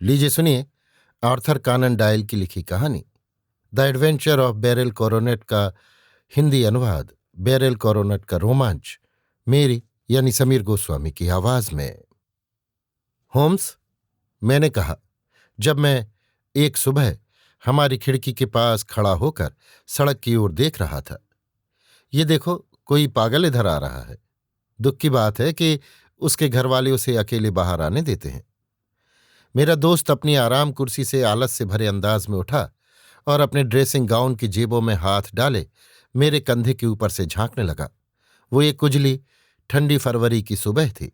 लीजिए सुनिए, आर्थर कानन डायल की लिखी कहानी the adventure of beryl coronet का हिंदी अनुवाद। बेरिल कोरोनेट का रोमांच मेरी यानी समीर गोस्वामी की आवाज में। होम्स, मैंने कहा जब मैं एक सुबह हमारी खिड़की के पास खड़ा होकर सड़क की ओर देख रहा था। ये देखो, कोई पागल इधर आ रहा है। दुख की बात है कि उसके घरवाले उसे अकेले बाहर आने देते हैं। मेरा दोस्त अपनी आराम कुर्सी से आलस से भरे अंदाज में उठा और अपने ड्रेसिंग गाउन की जेबों में हाथ डाले मेरे कंधे के ऊपर से झांकने लगा। वो एक कुजली ठंडी फरवरी की सुबह थी।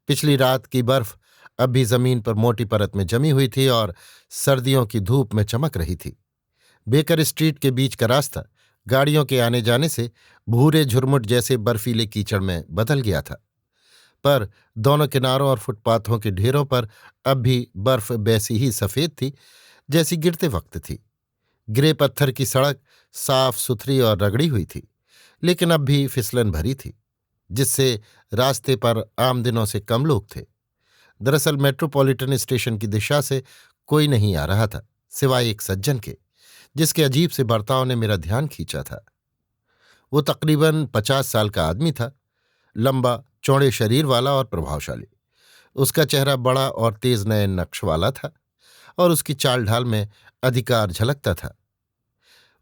पिछली रात की बर्फ अब भी जमीन पर मोटी परत में जमी हुई थी और सर्दियों की धूप में चमक रही थी। बेकर स्ट्रीट के बीच का रास्ता गाड़ियों के आने जाने से भूरे झुरमुट जैसे बर्फीले कीचड़ में बदल गया था, पर दोनों किनारों और फुटपाथों के ढेरों पर अब भी बर्फ वैसी ही सफेद थी जैसी गिरते वक्त थी। ग्रे पत्थर की सड़क साफ सुथरी और रगड़ी हुई थी, लेकिन अब भी फिसलन भरी थी, जिससे रास्ते पर आम दिनों से कम लोग थे। दरअसल मेट्रोपॉलिटन स्टेशन की दिशा से कोई नहीं आ रहा था, सिवाय एक सज्जन के, जिसके अजीब से बर्ताव ने मेरा ध्यान खींचा था। वो तकरीबन 50 साल का आदमी था, लंबा चौड़े शरीर वाला और प्रभावशाली। उसका चेहरा बड़ा और तेज नए नक्श वाला था और उसकी चाल ढाल में अधिकार झलकता था।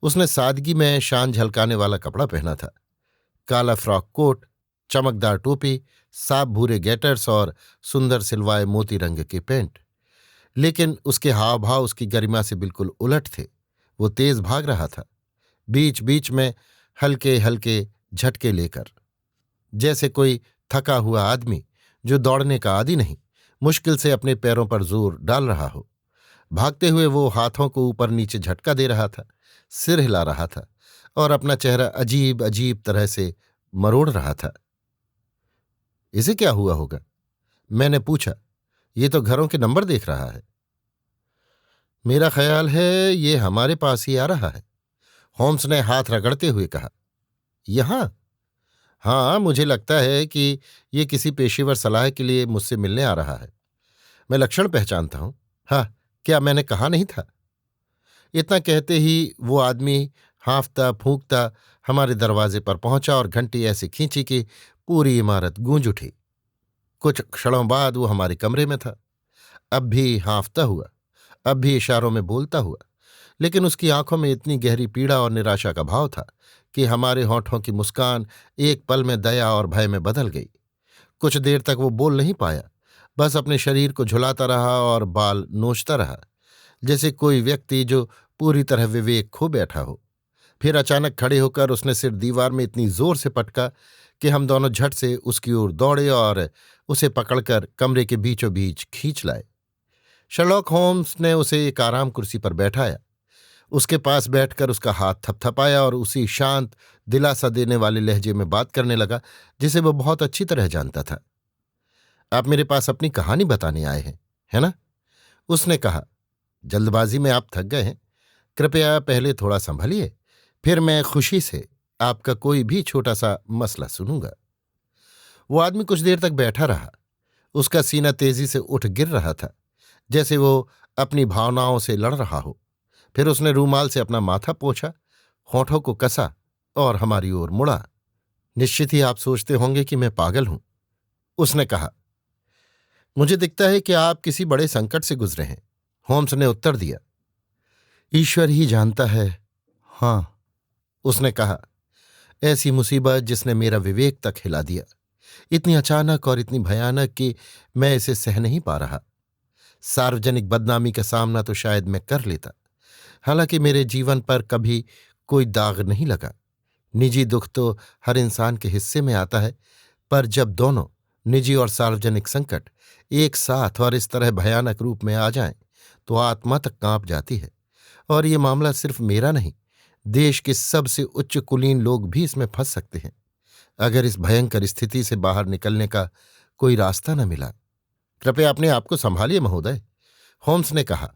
उसने सादगी में शान झलकाने वाला कपड़ा पहना था, काला फ्रॉक कोट, चमकदार टोपी, साफ भूरे गेटर्स और सुंदर सिलवाए मोती रंग के पेंट। लेकिन उसके हाव भाव उसकी गरिमा से बिल्कुल उलट थे। वो तेज भाग रहा था, बीच बीच में हल्के हल्के झटके लेकर, जैसे कोई थका हुआ आदमी जो दौड़ने का आदी नहीं, मुश्किल से अपने पैरों पर जोर डाल रहा हो। भागते हुए वो हाथों को ऊपर नीचे झटका दे रहा था, सिर हिला रहा था और अपना चेहरा अजीब अजीब तरह से मरोड़ रहा था। इसे क्या हुआ होगा? मैंने पूछा। ये तो घरों के नंबर देख रहा है। मेरा ख्याल है ये हमारे पास ही आ रहा है, होम्स ने हाथ रगड़ते हुए कहा। यहां? हाँ, मुझे लगता है कि ये किसी पेशेवर सलाह के लिए मुझसे मिलने आ रहा है। मैं लक्षण पहचानता हूं। हाँ, क्या मैंने कहा नहीं था? इतना कहते ही वो आदमी हाँफता फूंकता हमारे दरवाजे पर पहुंचा और घंटी ऐसे खींची कि पूरी इमारत गूंज उठी। कुछ क्षणों बाद वो हमारे कमरे में था, अब भी हाँफता हुआ, अब भी इशारों में बोलता हुआ, लेकिन उसकी आंखों में इतनी गहरी पीड़ा और निराशा का भाव था कि हमारे होठों की मुस्कान एक पल में दया और भय में बदल गई। कुछ देर तक वो बोल नहीं पाया, बस अपने शरीर को झुलाता रहा और बाल नोचता रहा, जैसे कोई व्यक्ति जो पूरी तरह विवेक खो बैठा हो। फिर अचानक खड़े होकर उसने सिर दीवार में इतनी जोर से पटका कि हम दोनों झट से उसकी ओर दौड़े और उसे पकड़कर कमरे के बीचों बीच खींच लाए। शर्लॉक होम्स ने उसे एक आराम कुर्सी पर बैठाया, उसके पास बैठकर उसका हाथ थपथपाया और उसी शांत दिलासा देने वाले लहजे में बात करने लगा जिसे वो बहुत अच्छी तरह जानता था। आप मेरे पास अपनी कहानी बताने आए हैं, है ना? उसने कहा। जल्दबाजी में आप थक गए हैं, कृपया पहले थोड़ा संभलिए, फिर मैं खुशी से आपका कोई भी छोटा सा मसला सुनूंगा। वो आदमी कुछ देर तक बैठा रहा, उसका सीना तेजी से उठ गिर रहा था, जैसे वो अपनी भावनाओं से लड़ रहा हो। फिर उसने रूमाल से अपना माथा पोंछा, होठों को कसा और हमारी ओर मुड़ा। निश्चित ही आप सोचते होंगे कि मैं पागल हूं, उसने कहा। मुझे दिखता है कि आप किसी बड़े संकट से गुजरे हैं, होम्स ने उत्तर दिया। ईश्वर ही जानता है। हाँ, उसने कहा। ऐसी मुसीबत जिसने मेरा विवेक तक हिला दिया, इतनी अचानक और इतनी भयानक कि मैं इसे सह नहीं पा रहा। सार्वजनिक बदनामी का सामना तो शायद मैं कर लेता, हालांकि मेरे जीवन पर कभी कोई दाग नहीं लगा। निजी दुख तो हर इंसान के हिस्से में आता है, पर जब दोनों, निजी और सार्वजनिक संकट, एक साथ और इस तरह भयानक रूप में आ जाएं, तो आत्मा तक कांप जाती है। और ये मामला सिर्फ मेरा नहीं, देश के सबसे उच्च कुलीन लोग भी इसमें फंस सकते हैं, अगर इस भयंकर स्थिति से बाहर निकलने का कोई रास्ता न मिला। कृपया अपने आप को संभालिए महोदय, होम्स ने कहा,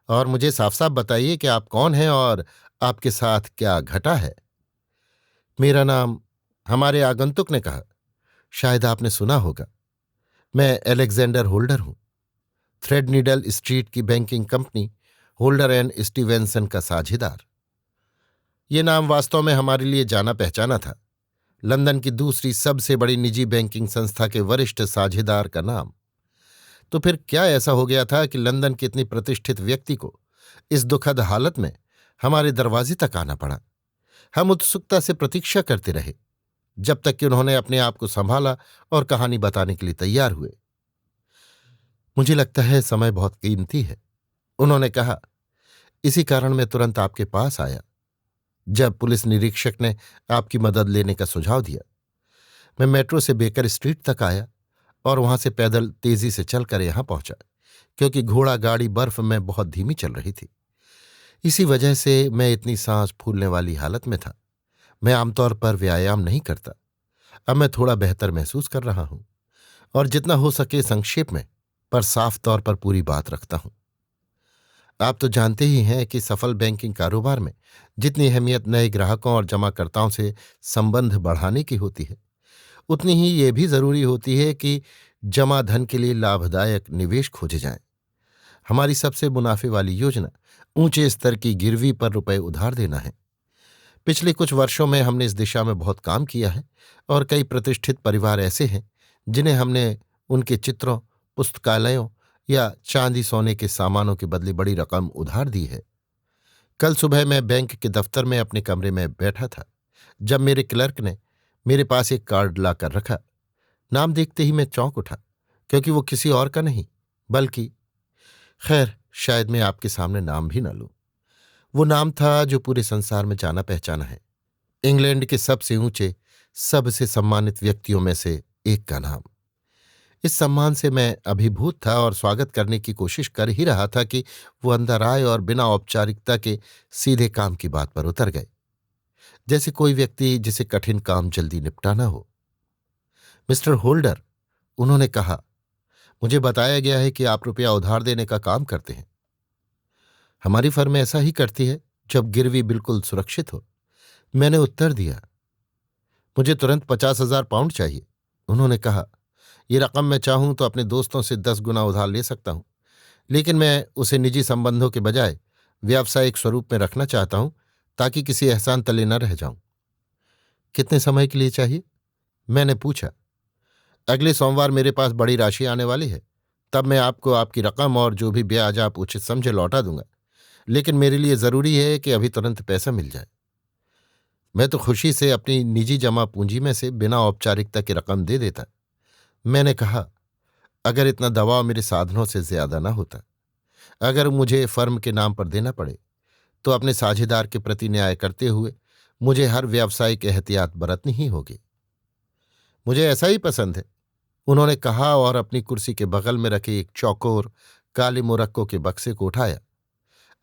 और मुझे साफ साफ बताइए कि आप कौन हैं और आपके साथ क्या घटा है। मेरा नाम, हमारे आगंतुक ने कहा, शायद आपने सुना होगा, मैं एलेक्जेंडर होल्डर हूं। थ्रेडनीडल स्ट्रीट की banking company holder and Stevenson का साझेदार। ये नाम वास्तव में हमारे लिए जाना पहचाना था। लंदन की दूसरी सबसे बड़ी निजी बैंकिंग संस्था के वरिष्ठ साझेदार का नाम। तो फिर क्या ऐसा हो गया था कि लंदन के इतनी प्रतिष्ठित व्यक्ति को इस दुखद हालत में हमारे दरवाजे तक आना पड़ा। हम उत्सुकता से प्रतीक्षा करते रहे जब तक कि उन्होंने अपने आप को संभाला और कहानी बताने के लिए तैयार हुए। मुझे लगता है समय बहुत कीमती है, उन्होंने कहा। इसी कारण मैं तुरंत आपके पास आया जब पुलिस निरीक्षक ने आपकी मदद लेने का सुझाव दिया। मैं मेट्रो से बेकर स्ट्रीट तक आया और वहां से पैदल तेजी से चलकर यहां पहुंचा, क्योंकि घोड़ा गाड़ी बर्फ में बहुत धीमी चल रही थी। इसी वजह से मैं इतनी सांस फूलने वाली हालत में था। मैं आमतौर पर व्यायाम नहीं करता। अब मैं थोड़ा बेहतर महसूस कर रहा हूं और जितना हो सके संक्षेप में पर साफ तौर पर पूरी बात रखता हूं। आप तो जानते ही हैं कि सफल बैंकिंग कारोबार में जितनी अहमियत नए ग्राहकों और जमाकर्ताओं से संबंध बढ़ाने की होती है, उतनी ही ये भी जरूरी होती है कि जमा धन के लिए लाभदायक निवेश खोजे जाएं। हमारी सबसे मुनाफे वाली योजना ऊंचे स्तर की गिरवी पर रुपए उधार देना है। पिछले कुछ वर्षों में हमने इस दिशा में बहुत काम किया है और कई प्रतिष्ठित परिवार ऐसे हैं जिन्हें हमने उनके चित्रों, पुस्तकालयों या चांदी सोने के सामानों के बदले बड़ी रकम उधार दी है। कल सुबह मैं बैंक के दफ्तर में अपने कमरे में बैठा था जब मेरे क्लर्क ने मेरे पास एक कार्ड लाकर रखा। नाम देखते ही मैं चौंक उठा, क्योंकि वो किसी और का नहीं बल्कि, खैर शायद मैं आपके सामने नाम भी न लूं। वो नाम था जो पूरे संसार में जाना पहचाना है। इंग्लैंड के सबसे ऊंचे, सबसे सम्मानित व्यक्तियों में से एक का नाम। इस सम्मान से मैं अभिभूत था और स्वागत करने की कोशिश कर ही रहा था कि वो अंदर आए और बिना औपचारिकता के सीधे काम की बात पर उतर गए, जैसे कोई व्यक्ति जिसे कठिन काम जल्दी निपटाना हो। मिस्टर होल्डर, उन्होंने कहा, मुझे बताया गया है कि आप रुपया उधार देने का काम करते हैं। हमारी फर्म ऐसा ही करती है जब गिरवी बिल्कुल सुरक्षित हो, मैंने उत्तर दिया। मुझे तुरंत 50,000 पाउंड चाहिए, उन्होंने कहा। ये रकम मैं चाहूं तो अपने दोस्तों से 10 गुना उधार ले सकता हूं, लेकिन मैं उसे निजी संबंधों के बजाय व्यावसायिक स्वरूप में रखना चाहता हूं, ताकि किसी एहसान तले न रह जाऊं। कितने समय के लिए चाहिए, मैंने पूछा। अगले सोमवार मेरे पास बड़ी राशि आने वाली है, तब मैं आपको आपकी रकम और जो भी ब्याज आप उचित समझे लौटा दूंगा, लेकिन मेरे लिए जरूरी है कि अभी तुरंत पैसा मिल जाए। मैं तो खुशी से अपनी निजी जमा पूंजी में से बिना औपचारिकता की रकम दे देता, मैंने कहा, अगर इतना दबाव मेरे साधनों से ज्यादा ना होता। अगर मुझे फर्म के नाम पर देना पड़े तो अपने साझेदार के प्रति न्याय करते हुए मुझे हर व्यावसायिक एहतियात बरतनी ही होगी। मुझे ऐसा ही पसंद है, उन्होंने कहा और अपनी कुर्सी के बगल में रखे एक चौकोर काले मुरक्कों के बक्से को उठाया।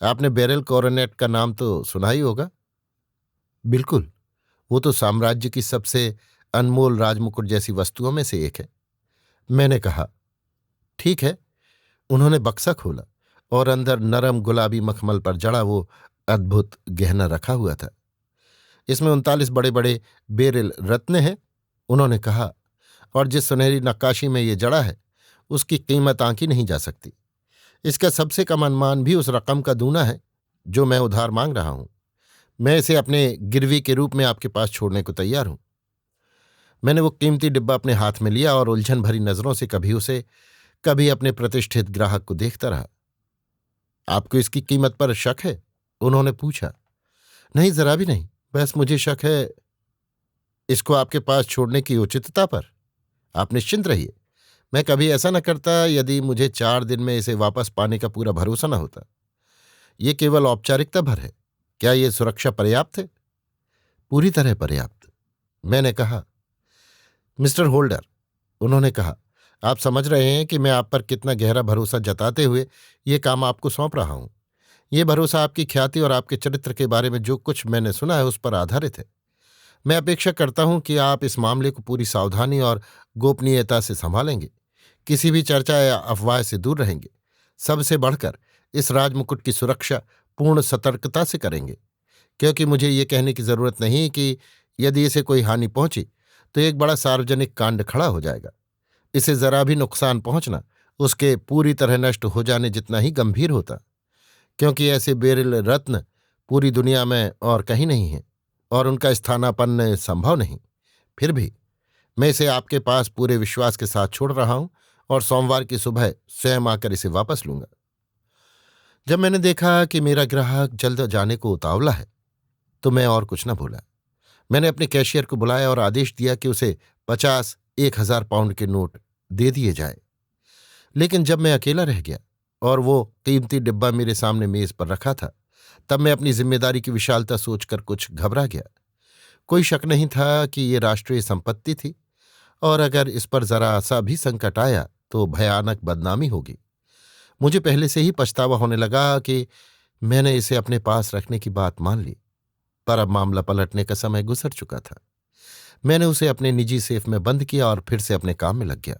आपने बेरेल कोरोनेट का नाम तो सुना ही होगा। बिल्कुल, वो तो साम्राज्य की सबसे अनमोल राजमुकुट जैसी वस्तुओं में से एक है, मैंने कहा। ठीक है, उन्होंने बक्सा खोला और अंदर नरम गुलाबी मखमल पर जड़ा वो अद्भुत गहना रखा हुआ था। इसमें 39 बड़े बड़े बेरिल रत्न हैं, उन्होंने कहा, और जिस सुनहरी नक्काशी में ये जड़ा है उसकी कीमत आंकी नहीं जा सकती। इसका सबसे कम अनुमान भी उस रकम का दूना है जो मैं उधार मांग रहा हूं। मैं इसे अपने गिरवी के रूप में आपके पास छोड़ने को तैयार हूं। मैंने वो कीमती डिब्बा अपने हाथ में लिया और उलझन भरी नजरों से कभी उसे, कभी अपने प्रतिष्ठित ग्राहक को देखता रहा। आपको इसकी कीमत पर शक है, उन्होंने पूछा। नहीं, जरा भी नहीं, बस मुझे शक है इसको आपके पास छोड़ने की उचितता पर। आप निश्चिंत रहिए, मैं कभी ऐसा न करता यदि मुझे 4 दिन में इसे वापस पाने का पूरा भरोसा न होता। ये केवल औपचारिकता भर है। क्या ये सुरक्षा पर्याप्त है? पूरी तरह पर्याप्त, मैंने कहा। मिस्टर होल्डर, उन्होंने कहा, आप समझ रहे हैं कि मैं आप पर कितना गहरा भरोसा जताते हुए ये काम आपको सौंप रहा हूं। ये भरोसा आपकी ख्याति और आपके चरित्र के बारे में जो कुछ मैंने सुना है उस पर आधारित है। मैं अपेक्षा करता हूं कि आप इस मामले को पूरी सावधानी और गोपनीयता से संभालेंगे, किसी भी चर्चा या अफवाह से दूर रहेंगे। सबसे बढ़कर इस राजमुकुट की सुरक्षा पूर्ण सतर्कता से करेंगे, क्योंकि मुझे ये कहने की जरूरत नहीं कि यदि इसे कोई हानि पहुंची तो एक बड़ा सार्वजनिक कांड खड़ा हो जाएगा। इसे जरा भी नुकसान पहुंचना उसके पूरी तरह नष्ट हो जाने जितना ही गंभीर होता, क्योंकि ऐसे बेरिल रत्न पूरी दुनिया में और कहीं नहीं है और उनका स्थानापन्न संभव नहीं। फिर भी मैं इसे आपके पास पूरे विश्वास के साथ छोड़ रहा हूं और सोमवार की सुबह स्वयं आकर इसे वापस लूंगा। जब मैंने देखा कि मेरा ग्राहक जल्द जाने को उतावला है तो मैं और कुछ न भूला। मैंने अपने कैशियर को बुलाया और आदेश दिया कि उसे 50 1000 पाउंड के नोट दे दिए जाए। लेकिन जब मैं अकेला रह गया और वो कीमती डिब्बा मेरे सामने मेज पर रखा था, तब मैं अपनी जिम्मेदारी की विशालता सोचकर कुछ घबरा गया। कोई शक नहीं था कि ये राष्ट्रीय संपत्ति थी और अगर इस पर जरा सा भी संकट आया तो भयानक बदनामी होगी। मुझे पहले से ही पछतावा होने लगा कि मैंने इसे अपने पास रखने की बात मान ली, पर अब मामला पलटने का समय गुजर चुका था। मैंने उसे अपने निजी सेफ में बंद किया और फिर से अपने काम में लग गया।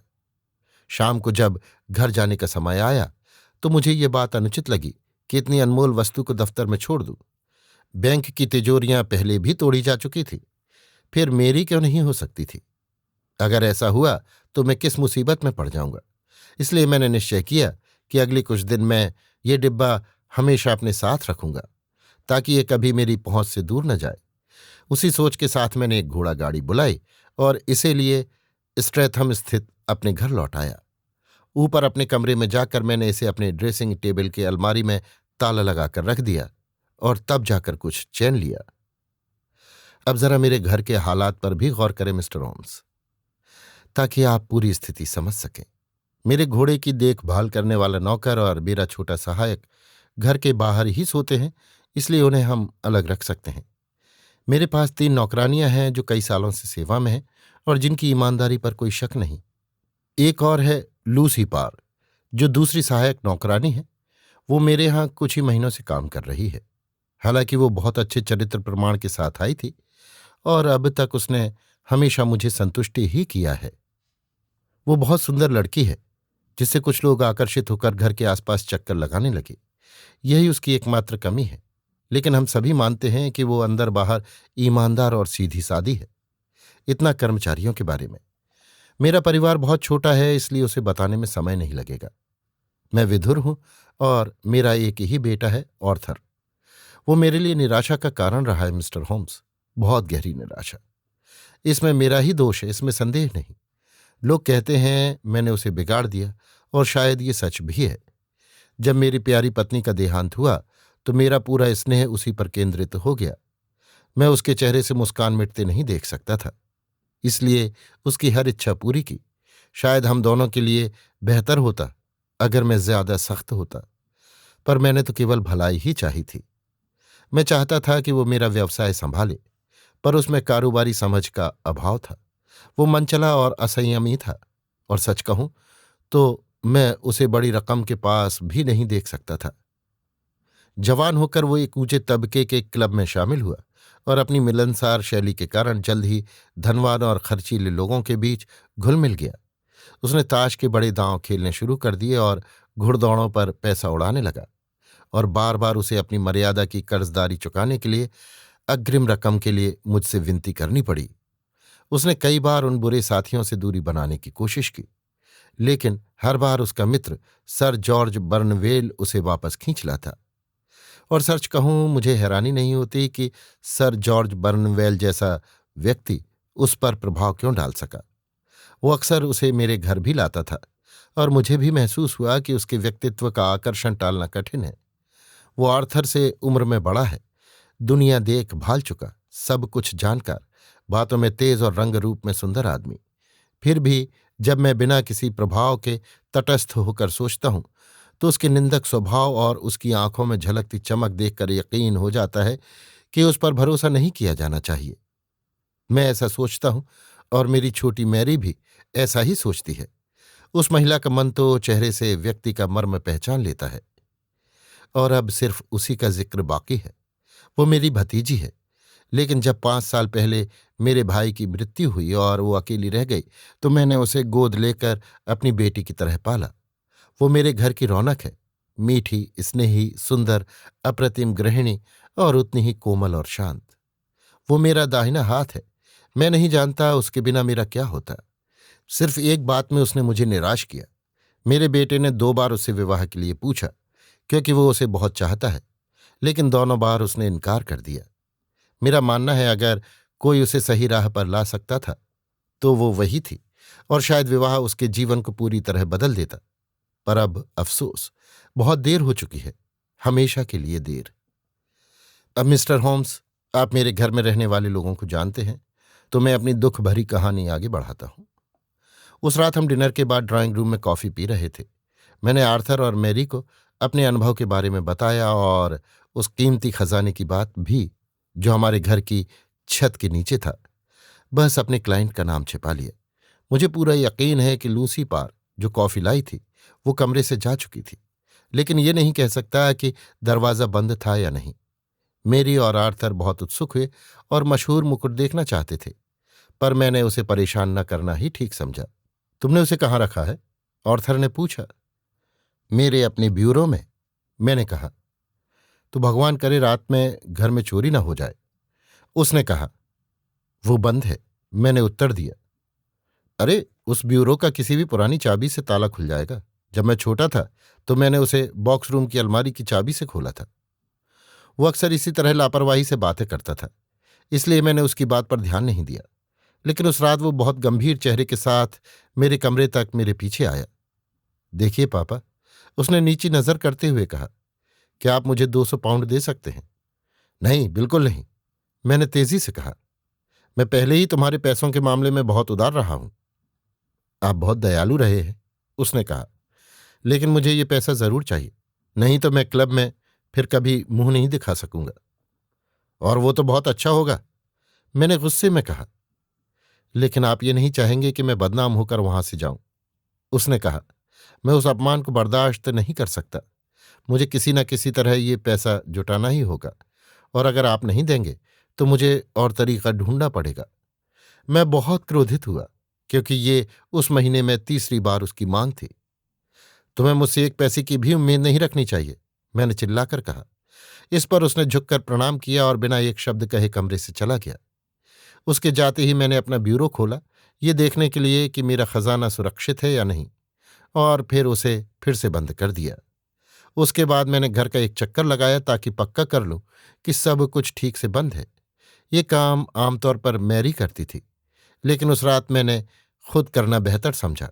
शाम को जब घर जाने का समय आया तो मुझे ये बात अनुचित लगी कि इतनी अनमोल वस्तु को दफ्तर में छोड़ दूं। बैंक की तिजोरियां पहले भी तोड़ी जा चुकी थी, फिर मेरी क्यों नहीं हो सकती थी? अगर ऐसा हुआ तो मैं किस मुसीबत में पड़ जाऊंगा। इसलिए मैंने निश्चय किया कि अगले कुछ दिन मैं ये डिब्बा हमेशा अपने साथ रखूंगा, ताकि ये कभी मेरी पहुंच से दूर न जाए। उसी सोच के साथ मैंने एक घोड़ा गाड़ी बुलाई और इसे लिए स्ट्रैथम स्थित अपने घर लौट आया। ऊपर अपने कमरे में जाकर मैंने इसे अपने ड्रेसिंग टेबल के अलमारी में ताला लगाकर रख दिया और तब जाकर कुछ चैन लिया। अब जरा मेरे घर के हालात पर भी गौर करें मिस्टर होम्स, ताकि आप पूरी स्थिति समझ सकें। मेरे घोड़े की देखभाल करने वाला नौकर और मेरा छोटा सहायक घर के बाहर ही सोते हैं, इसलिए उन्हें हम अलग रख सकते हैं। मेरे पास 3 नौकरानियां हैं जो कई सालों से सेवा में हैं और जिनकी ईमानदारी पर कोई शक नहीं। एक और है लूसी पार, जो दूसरी सहायक नौकरानी है। वो मेरे यहाँ कुछ ही महीनों से काम कर रही है। हालांकि वो बहुत अच्छे चरित्र प्रमाण के साथ आई थी और अब तक उसने हमेशा मुझे संतुष्टि ही किया है। वो बहुत सुंदर लड़की है, जिससे कुछ लोग आकर्षित होकर घर के आसपास चक्कर लगाने लगे। यही उसकी एकमात्र कमी है, लेकिन हम सभी मानते हैं कि वो अंदर बाहर ईमानदार और सीधी सादी है। इतना कर्मचारियों के बारे में। मेरा परिवार बहुत छोटा है, इसलिए उसे बताने में समय नहीं लगेगा। मैं विधुर हूं और मेरा एक ही बेटा है, ऑर्थर। वो मेरे लिए निराशा का कारण रहा है मिस्टर होम्स, बहुत गहरी निराशा। इसमें मेरा ही दोष है, इसमें संदेह नहीं। लोग कहते हैं मैंने उसे बिगाड़ दिया और शायद ये सच भी है। जब मेरी प्यारी पत्नी का देहांत हुआ तो मेरा पूरा स्नेह उसी पर केंद्रित हो गया। मैं उसके चेहरे से मुस्कान मिटते नहीं देख सकता था, इसलिए उसकी हर इच्छा पूरी की। शायद हम दोनों के लिए बेहतर होता अगर मैं ज्यादा सख्त होता, पर मैंने तो केवल भलाई ही चाही थी। मैं चाहता था कि वो मेरा व्यवसाय संभाले, पर उसमें कारोबारी समझ का अभाव था। वो मनचला और असंयमी था, और सच कहूं तो मैं उसे बड़ी रकम के पास भी नहीं देख सकता था। जवान होकर वो एक ऊंचे तबके के क्लब में शामिल हुआ और अपनी मिलनसार शैली के कारण जल्द ही धनवान और खर्चीले लोगों के बीच घुल मिल गया। उसने ताश के बड़े दांव खेलने शुरू कर दिए और घुड़दौड़ों पर पैसा उड़ाने लगा, और बार बार उसे अपनी मर्यादा की कर्जदारी चुकाने के लिए अग्रिम रकम के लिए मुझसे विनती करनी पड़ी। उसने कई बार उन बुरे साथियों से दूरी बनाने की कोशिश की, लेकिन हर बार उसका मित्र सर जॉर्ज बर्नवेल उसे वापस खींच लाता। और सच कहूं, मुझे हैरानी नहीं होती कि सर जॉर्ज बर्नवेल जैसा व्यक्ति उस पर प्रभाव क्यों डाल सका। वो अक्सर उसे मेरे घर भी लाता था और मुझे भी महसूस हुआ कि उसके व्यक्तित्व का आकर्षण टालना कठिन है। वो आर्थर से उम्र में बड़ा है, दुनिया देख भाल चुका, सब कुछ जानकार, बातों में तेज और रंग रूप में सुंदर आदमी। फिर भी जब मैं बिना किसी प्रभाव के तटस्थ होकर सोचता हूं तो उसके निंदक स्वभाव और उसकी आंखों में झलकती चमक देखकर यकीन हो जाता है कि उस पर भरोसा नहीं किया जाना चाहिए। मैं ऐसा सोचता हूं और मेरी छोटी मैरी भी ऐसा ही सोचती है। उस महिला का मन तो चेहरे से व्यक्ति का मर्म पहचान लेता है। और अब सिर्फ उसी का जिक्र बाकी है। वो मेरी भतीजी है, लेकिन जब 5 साल पहले मेरे भाई की मृत्यु हुई और वो अकेली रह गई तो मैंने उसे गोद लेकर अपनी बेटी की तरह पाला। वो मेरे घर की रौनक है, मीठी, स्नेही, सुंदर, अप्रतिम गृहिणी और उतनी ही कोमल और शांत। वो मेरा दाहिना हाथ है। मैं नहीं जानता उसके बिना मेरा क्या होता। सिर्फ एक बात में उसने मुझे निराश किया। मेरे बेटे ने 2 बार उससे विवाह के लिए पूछा, क्योंकि वो उसे बहुत चाहता है, लेकिन दोनों बार उसने इनकार कर दिया। मेरा मानना है अगर कोई उसे सही राह पर ला सकता था तो वो वही थी, और शायद विवाह उसके जीवन को पूरी तरह बदल देता। पर अब अफसोस, बहुत देर हो चुकी है, हमेशा के लिए देर। अब मिस्टर होम्स, आप मेरे घर में रहने वाले लोगों को जानते हैं, तो मैं अपनी दुख भरी कहानी आगे बढ़ाता हूं। उस रात हम डिनर के बाद ड्राइंग रूम में कॉफी पी रहे थे। मैंने आर्थर और मैरी को अपने अनुभव के बारे में बताया और उस कीमती खजाने की बात भी जो हमारे घर की छत के नीचे था। बस अपने क्लाइंट का नाम छिपा लिया। मुझे पूरा यकीन है कि लूसी पार, जो कॉफी लाई थी, वो कमरे से जा चुकी थी, लेकिन ये नहीं कह सकता कि दरवाज़ा बंद था या नहीं। मेरी और आर्थर बहुत उत्सुक हुए और मशहूर मुकुट देखना चाहते थे, पर मैंने उसे परेशान न करना ही ठीक समझा। तुमने उसे कहाँ रखा है? आर्थर ने पूछा। मेरे अपने ब्यूरो में, मैंने कहा। तो भगवान करे रात में घर में चोरी न हो जाए, उसने कहा। वो बंद है, मैंने उत्तर दिया। अरे, उस ब्यूरो का किसी भी पुरानी चाबी से ताला खुल जाएगा। जब मैं छोटा था तो मैंने उसे बॉक्स रूम की अलमारी की चाबी से खोला था। वो अक्सर इसी तरह लापरवाही से बातें करता था, इसलिए मैंने उसकी बात पर ध्यान नहीं दिया। लेकिन उस रात वो बहुत गंभीर चेहरे के साथ मेरे कमरे तक मेरे पीछे आया। देखिए पापा, उसने नीची नजर करते हुए कहा, क्या आप मुझे 200 पाउंड दे सकते हैं? नहीं, बिल्कुल नहीं, मैंने तेजी से कहा। मैं पहले ही तुम्हारे पैसों के मामले में बहुत उदार रहा हूं। आप बहुत दयालु रहे हैं, उसने कहा, लेकिन मुझे ये पैसा जरूर चाहिए, नहीं तो मैं क्लब में फिर कभी मुंह नहीं दिखा सकूंगा। और वो तो बहुत अच्छा होगा, मैंने गुस्से में कहा। लेकिन आप ये नहीं चाहेंगे कि मैं बदनाम होकर वहां से जाऊं, उसने कहा। मैं उस अपमान को बर्दाश्त नहीं कर सकता। मुझे किसी न किसी तरह ये पैसा जुटाना ही होगा, और अगर आप नहीं देंगे तो मुझे और तरीका ढूंढना पड़ेगा। मैं बहुत क्रोधित हुआ, क्योंकि ये उस महीने में तीसरी बार उसकी मांग थी। तुम्हें मुझसे 1 पैसे की भी उम्मीद नहीं रखनी चाहिए, मैंने चिल्लाकर कहा। इस पर उसने झुककर प्रणाम किया और बिना एक शब्द कहे कमरे से चला गया। उसके जाते ही मैंने अपना ब्यूरो खोला, ये देखने के लिए कि मेरा खजाना सुरक्षित है या नहीं, और फिर उसे फिर से बंद कर दिया। उसके बाद मैंने घर का एक चक्कर लगाया ताकि पक्का कर लूं कि सब कुछ ठीक से बंद है। ये काम आमतौर पर मैरी करती थी, लेकिन उस रात मैंने खुद करना बेहतर समझा।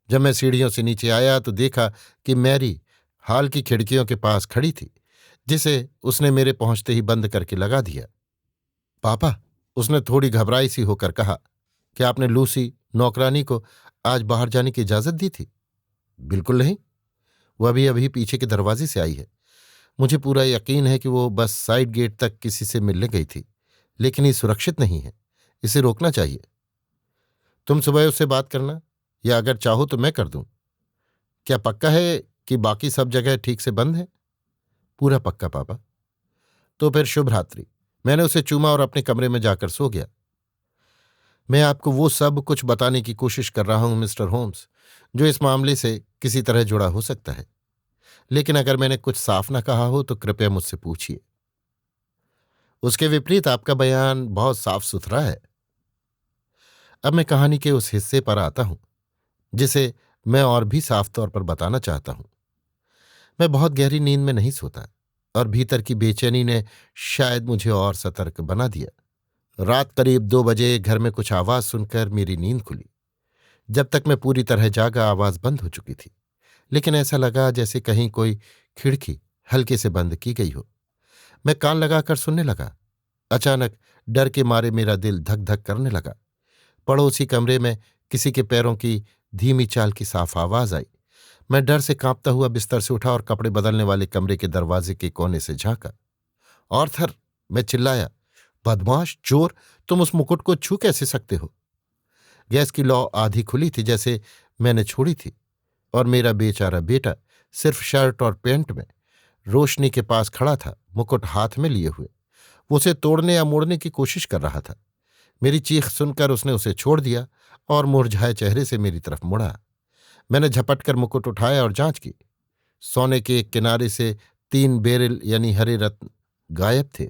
जब मैं सीढ़ियों से नीचे आया तो देखा कि मैरी हाल की खिड़कियों के पास खड़ी थी, जिसे उसने मेरे पहुंचते ही बंद करके लगा दिया। पापा, उसने थोड़ी घबराई सी होकर कहा, क्या आपने लूसी नौकरानी को आज बाहर जाने की इजाजत दी थी? बिल्कुल नहीं, वह अभी अभी पीछे के दरवाजे से आई है। मुझे पूरा यकीन है कि वो बस साइड गेट तक किसी से मिलने गई थी, लेकिन ये सुरक्षित नहीं है, इसे रोकना चाहिए। तुम सुबह उससे बात करना, या अगर चाहो तो मैं कर दूं। क्या पक्का है कि बाकी सब जगह ठीक से बंद है? पूरा पक्का पापा। तो फिर शुभ रात्रि। मैंने उसे चूमा और अपने कमरे में जाकर सो गया। मैं आपको वो सब कुछ बताने की कोशिश कर रहा हूं मिस्टर होम्स, जो इस मामले से किसी तरह जुड़ा हो सकता है, लेकिन अगर मैंने कुछ साफ न कहा हो तो कृपया मुझसे पूछिए। उसके विपरीत आपका बयान बहुत साफ सुथरा है। अब मैं कहानी के उस हिस्से पर आता हूं जिसे मैं और भी साफ तौर पर बताना चाहता हूं। मैं बहुत गहरी नींद में नहीं सोता, और भीतर की बेचैनी ने शायद मुझे और सतर्क बना दिया। रात करीब 2 बजे घर में कुछ आवाज सुनकर मेरी नींद खुली। जब तक मैं पूरी तरह जागा आवाज बंद हो चुकी थी, लेकिन ऐसा लगा जैसे कहीं कोई खिड़की हल्के से बंद की गई हो। मैं कान लगाकर सुनने लगा। अचानक डर के मारे मेरा दिल धक धक करने लगा। पड़ोसी कमरे में किसी के पैरों की धीमी चाल की साफ आवाज आई। मैं डर से कांपता हुआ बिस्तर से उठा और कपड़े बदलने वाले कमरे के दरवाजे के कोने से झांका। आर्थर, मैं चिल्लाया, बदमाश, चोर, तुम उस मुकुट को छू कैसे सकते हो? गैस की लौ आधी खुली थी जैसे मैंने छोड़ी थी, और मेरा बेचारा बेटा सिर्फ शर्ट और पैंट में रोशनी के पास खड़ा था, मुकुट हाथ में लिए हुए। वो उसे तोड़ने या मोड़ने की कोशिश कर रहा था। मेरी चीख सुनकर उसने उसे छोड़ दिया और मुरझाए चेहरे से मेरी तरफ मुड़ा। मैंने झपट कर मुकुट उठाया और जांच की। सोने के एक किनारे से 3 बेरिल यानी हरे रत्न गायब थे।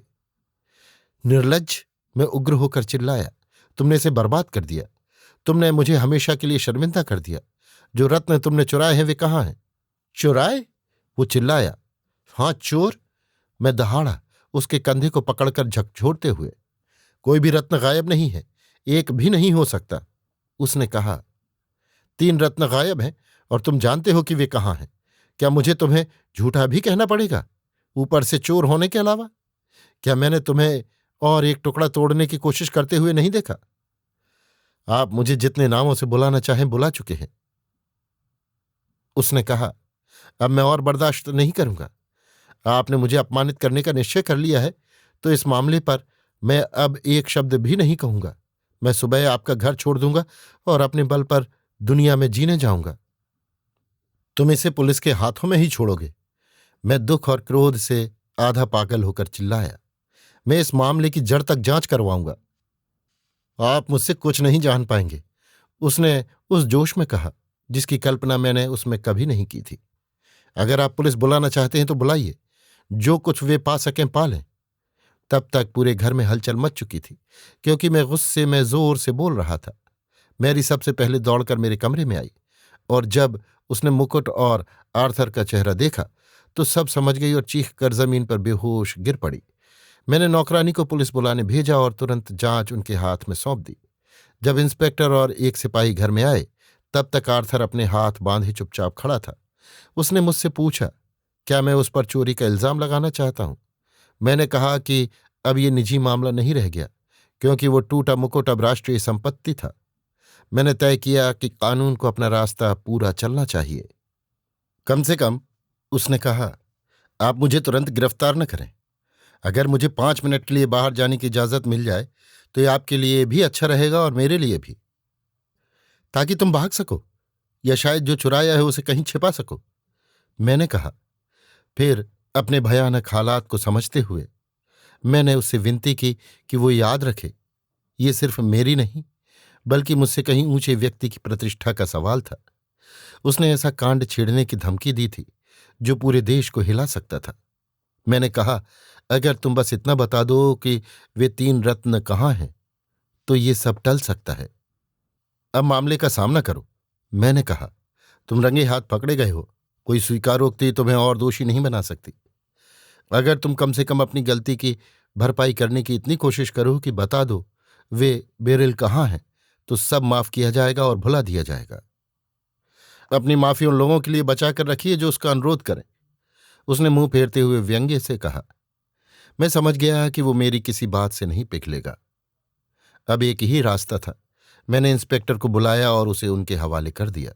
निर्लज्ज, मैं उग्र होकर चिल्लाया, तुमने इसे बर्बाद कर दिया। तुमने मुझे हमेशा के लिए शर्मिंदा कर दिया। जो रत्न तुमने चुराए हैं वे कहाँ हैं? चुराए? वो चिल्लाया। हाँ, चोर। मैं दहाड़ा, उसके कंधे को पकड़कर झकझोरते हुए। कोई भी रत्न गायब नहीं है, एक भी नहीं हो सकता। उसने कहा। 3 रत्न गायब हैं और तुम जानते हो कि वे कहाँ हैं। क्या मुझे तुम्हें झूठा भी कहना पड़ेगा, ऊपर से चोर होने के अलावा? क्या मैंने तुम्हें और एक टुकड़ा तोड़ने की कोशिश करते हुए नहीं देखा? आप मुझे जितने नामों से बुलाना चाहें बुला चुके हैं। उसने कहा। अब मैं और बर्दाश्त नहीं करूंगा। आपने मुझे अपमानित करने का निश्चय कर लिया है तो इस मामले पर मैं अब एक शब्द भी नहीं कहूंगा। मैं सुबह आपका घर छोड़ दूंगा और अपने बल पर दुनिया में जीने जाऊंगा। तुम इसे पुलिस के हाथों में ही छोड़ोगे? मैं दुख और क्रोध से आधा पागल होकर चिल्लाया। मैं इस मामले की जड़ तक जांच करवाऊंगा। आप मुझसे कुछ नहीं जान पाएंगे, उसने उस जोश में कहा जिसकी कल्पना मैंने उसमें कभी नहीं की थी। अगर आप पुलिस बुलाना चाहते हैं तो बुलाइए, जो कुछ वे पा सकें पा लें। तब तक पूरे घर में हलचल मच चुकी थी, क्योंकि मैं गुस्से में जोर से बोल रहा था। मैरी सबसे पहले दौड़कर मेरे कमरे में आई, और जब उसने मुकुट और आर्थर का चेहरा देखा तो सब समझ गई और चीख कर जमीन पर बेहोश गिर पड़ी। मैंने नौकरानी को पुलिस बुलाने भेजा और तुरंत जांच उनके हाथ में सौंप दी। जब इंस्पेक्टर और एक सिपाही घर में आए तब तक आर्थर अपने हाथ बांधे चुपचाप खड़ा था। उसने मुझसे पूछा, क्या मैं उस पर चोरी का इल्जाम लगाना चाहता हूं? मैंने कहा कि अब ये निजी मामला नहीं रह गया, क्योंकि वो टूटा मुकुट अब राष्ट्रीय संपत्ति था। मैंने तय किया कि कानून को अपना रास्ता पूरा चलना चाहिए। कम से कम, उसने कहा, आप मुझे तुरंत गिरफ्तार न करें। अगर मुझे 5 मिनट के लिए बाहर जाने की इजाजत मिल जाए तो ये आपके लिए भी अच्छा रहेगा और मेरे लिए भी, ताकि तुम भाग सको या शायद जो चुराया है उसे कहीं छिपा सको, मैंने कहा। फिर अपने भयानक हालात को समझते हुए मैंने उससे विनती की कि वो याद रखे, ये सिर्फ मेरी नहीं बल्कि मुझसे कहीं ऊंचे व्यक्ति की प्रतिष्ठा का सवाल था। उसने ऐसा कांड छेड़ने की धमकी दी थी जो पूरे देश को हिला सकता था। मैंने कहा, अगर तुम बस इतना बता दो कि वे 3 रत्न कहाँ हैं तो ये सब टल सकता है। अब मामले का सामना करो, मैंने कहा। तुम रंगे हाथ पकड़े गए हो, कोई स्वीकारोक्ति तुम्हें और दोषी नहीं बना सकती। अगर तुम कम से कम अपनी गलती की भरपाई करने की इतनी कोशिश करो कि बता दो वे बेरिल कहाँ हैं, तो सब माफ किया जाएगा और भुला दिया जाएगा। अपनी माफी उन लोगों के लिए बचा कर रखिए जो उसका अनुरोध करें, उसने मुंह फेरते हुए व्यंग्य से कहा। मैं समझ गया कि वो मेरी किसी बात से नहीं पिघलेगा। अब एक ही रास्ता था। मैंने इंस्पेक्टर को बुलाया और उसे उनके हवाले कर दिया।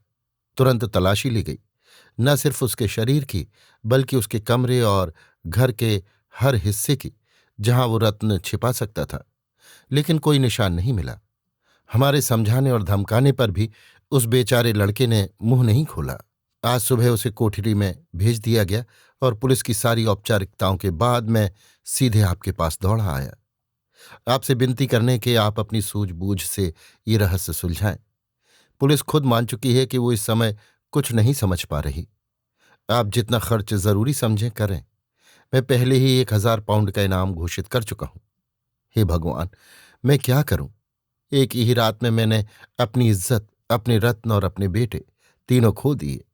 तुरंत तलाशी ली गई, न सिर्फ उसके शरीर की बल्कि उसके कमरे और घर के हर हिस्से की जहां वो रत्न छिपा सकता था, लेकिन कोई निशान नहीं मिला। हमारे समझाने और धमकाने पर भी उस बेचारे लड़के ने मुंह नहीं खोला। आज सुबह उसे कोठरी में भेज दिया गया और पुलिस की सारी औपचारिकताओं के बाद मैं सीधे आपके पास दौड़ा आया, आपसे विनती करने के आप अपनी सूझबूझ से ये रहस्य सुलझाएं। पुलिस खुद मान चुकी है कि वो इस समय कुछ नहीं समझ पा रही। आप जितना खर्च जरूरी समझें करें। मैं पहले ही 1000 पाउंड का इनाम घोषित कर चुका हूं। हे भगवान, मैं क्या करूं? एक ही रात में मैंने अपनी इज्जत, अपने रत्न और अपने बेटे तीनों खो दिए।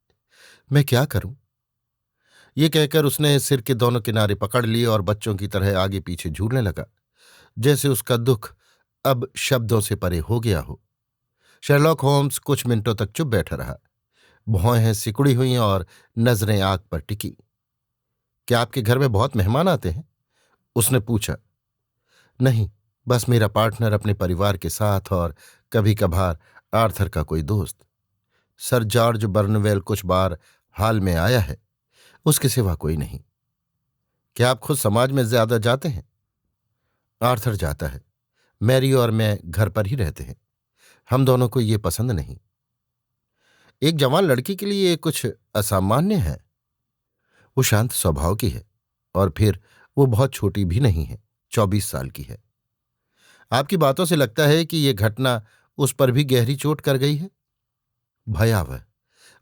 मैं क्या करूं? ये कहकर उसने सिर के दोनों किनारे पकड़ लिए और बच्चों की तरह आगे पीछे झूलने लगा, जैसे उसका दुख अब शब्दों से परे हो गया हो। शर्लॉक होम्स कुछ मिनटों तक चुप बैठा रहा। भौहें सिकुड़ी हुई और नजरें आग पर टिकी। क्या आपके घर में बहुत मेहमान आते हैं? उसने पूछा। नहीं, बस मेरा पार्टनर अपने परिवार के साथ और कभी कभार आर्थर का कोई दोस्त। सर जॉर्ज बर्नवेल कुछ बार हाल में आया है, उसके सिवा कोई नहीं। क्या आप खुद समाज में ज्यादा जाते हैं? आर्थर जाता है, मैरी और मैं घर पर ही रहते हैं। हम दोनों को ये पसंद नहीं। एक जवान लड़की के लिए ये कुछ असामान्य है। वो शांत स्वभाव की है और फिर वो बहुत छोटी भी नहीं है, 24 साल की है। आपकी बातों से लगता है कि ये घटना उस पर भी गहरी चोट कर गई है। भयावह।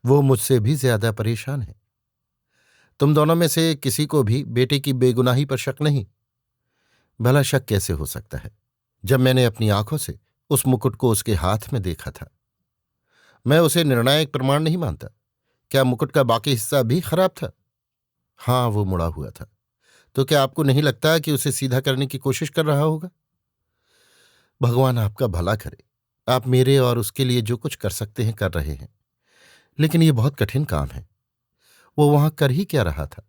वो मुझसे भी ज्यादा परेशान है। तुम दोनों में से किसी को भी बेटे की बेगुनाही पर शक नहीं? भला शक कैसे हो सकता है जब मैंने अपनी आंखों से उस मुकुट को उसके हाथ में देखा था। मैं उसे निर्णायक प्रमाण नहीं मानता। क्या मुकुट का बाकी हिस्सा भी खराब था? हाँ, वो मुड़ा हुआ था। तो क्या आपको नहीं लगता कि उसे सीधा करने की कोशिश कर रहा होगा? भगवान आपका भला करे। आप मेरे और उसके लिए जो कुछ कर सकते हैं कर रहे हैं, लेकिन ये बहुत कठिन काम है। वो वहां कर ही क्या रहा था?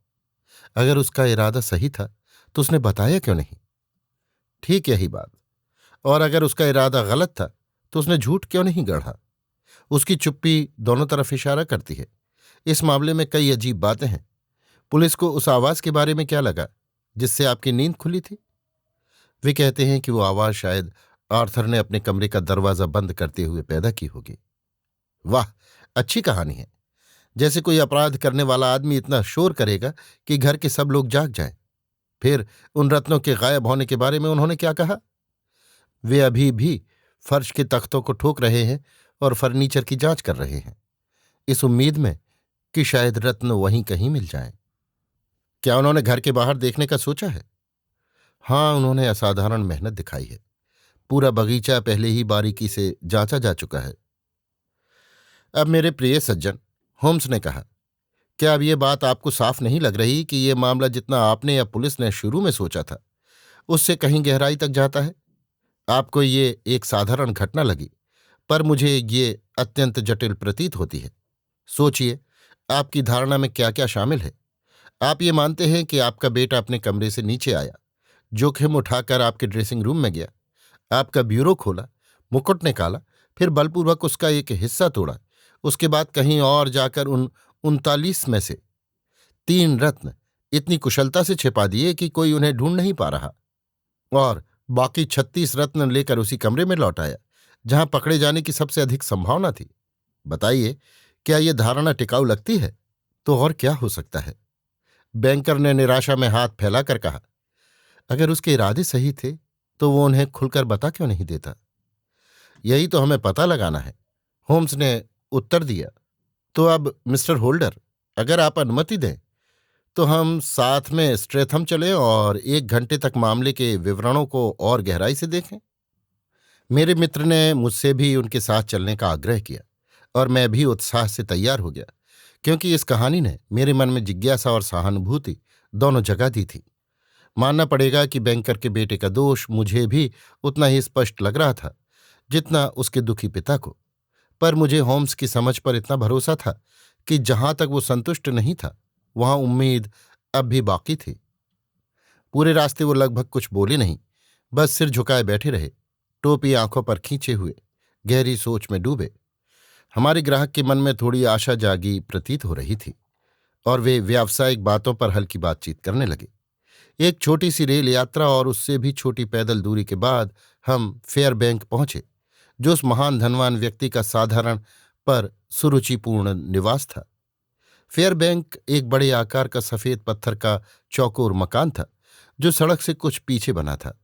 अगर उसका इरादा सही था तो उसने बताया क्यों नहीं? ठीक यही बात। और अगर उसका इरादा गलत था तो उसने झूठ क्यों नहीं गढ़ा? उसकी चुप्पी दोनों तरफ इशारा करती है। इस मामले में कई अजीब बातें हैं। पुलिस को उस आवाज के बारे में क्या लगा जिससे आपकी नींद खुली थी? वे कहते हैं कि वो आवाज शायद आर्थर ने अपने कमरे का दरवाजा बंद करते हुए पैदा की होगी। वाह, अच्छी कहानी है। जैसे कोई अपराध करने वाला आदमी इतना शोर करेगा कि घर के सब लोग जाग जाएं। फिर उन रत्नों के गायब होने के बारे में उन्होंने क्या कहा? वे अभी भी फर्श के तख्तों को ठोक रहे हैं और फर्नीचर की जांच कर रहे हैं, इस उम्मीद में कि शायद रत्न वहीं कहीं मिल जाएं। क्या उन्होंने घर के बाहर देखने का सोचा है? हाँ, उन्होंने असाधारण मेहनत दिखाई है। पूरा बगीचा पहले ही बारीकी से जांचा जा चुका है। अब मेरे प्रिय सज्जन, होम्स ने कहा, क्या अब ये बात आपको साफ नहीं लग रही कि ये मामला जितना आपने या पुलिस ने शुरू में सोचा था उससे कहीं गहराई तक जाता है? आपको ये एक साधारण घटना लगी, पर मुझे ये अत्यंत जटिल प्रतीत होती है। सोचिए, आपकी धारणा में क्या क्या शामिल है। आप ये मानते हैं कि आपका बेटा अपने कमरे से नीचे आया, जोखिम उठाकर आपके ड्रेसिंग रूम में गया, आपका ब्यूरो खोला, मुकुट निकाला, फिर बलपूर्वक उसका एक हिस्सा तोड़ा, उसके बाद कहीं और जाकर उन 39 में से 3 रत्न इतनी कुशलता से छिपा दिए कि कोई उन्हें ढूंढ नहीं पा रहा, और बाकी 36 रत्न लेकर उसी कमरे में लौट आया जहां पकड़े जाने की सबसे अधिक संभावना थी। बताइए, क्या यह धारणा टिकाऊ लगती है? तो और क्या हो सकता है? बैंकर ने निराशा में हाथ फैलाकर कहा, अगर उसके इरादे सही थे तो वो उन्हें खुलकर बता क्यों नहीं देता? यही तो हमें पता लगाना है, होम्स ने उत्तर दिया। तो अब मिस्टर होल्डर, अगर आप अनुमति दें तो हम साथ में स्ट्रेथम चलें और 1 घंटे तक मामले के विवरणों को और गहराई से देखें। मेरे मित्र ने मुझसे भी उनके साथ चलने का आग्रह किया और मैं भी उत्साह से तैयार हो गया, क्योंकि इस कहानी ने मेरे मन में जिज्ञासा और सहानुभूति दोनों जगा दी थी। मानना पड़ेगा कि बैंकर के बेटे का दोष मुझे भी उतना ही स्पष्ट लग रहा था जितना उसके दुखी पिता को, पर मुझे होम्स की समझ पर इतना भरोसा था कि जहां तक वो संतुष्ट नहीं था वहां उम्मीद अब भी बाकी थी। पूरे रास्ते वो लगभग कुछ बोले नहीं, बस सिर झुकाए बैठे रहे, टोपी आंखों पर खींचे हुए गहरी सोच में डूबे। हमारे ग्राहक के मन में थोड़ी आशा जागी प्रतीत हो रही थी और वे व्यावसायिक बातों पर हल्की बातचीत करने लगे। एक छोटी सी रेल यात्रा और उससे भी छोटी पैदल दूरी के बाद हम फेयर बैंक पहुंचे, जो उस महान धनवान व्यक्ति का साधारण पर सुरुचिपूर्ण निवास था। फेयर बैंक एक बड़े आकार का सफेद पत्थर का चौकोर मकान था, जो सड़क से कुछ पीछे बना था।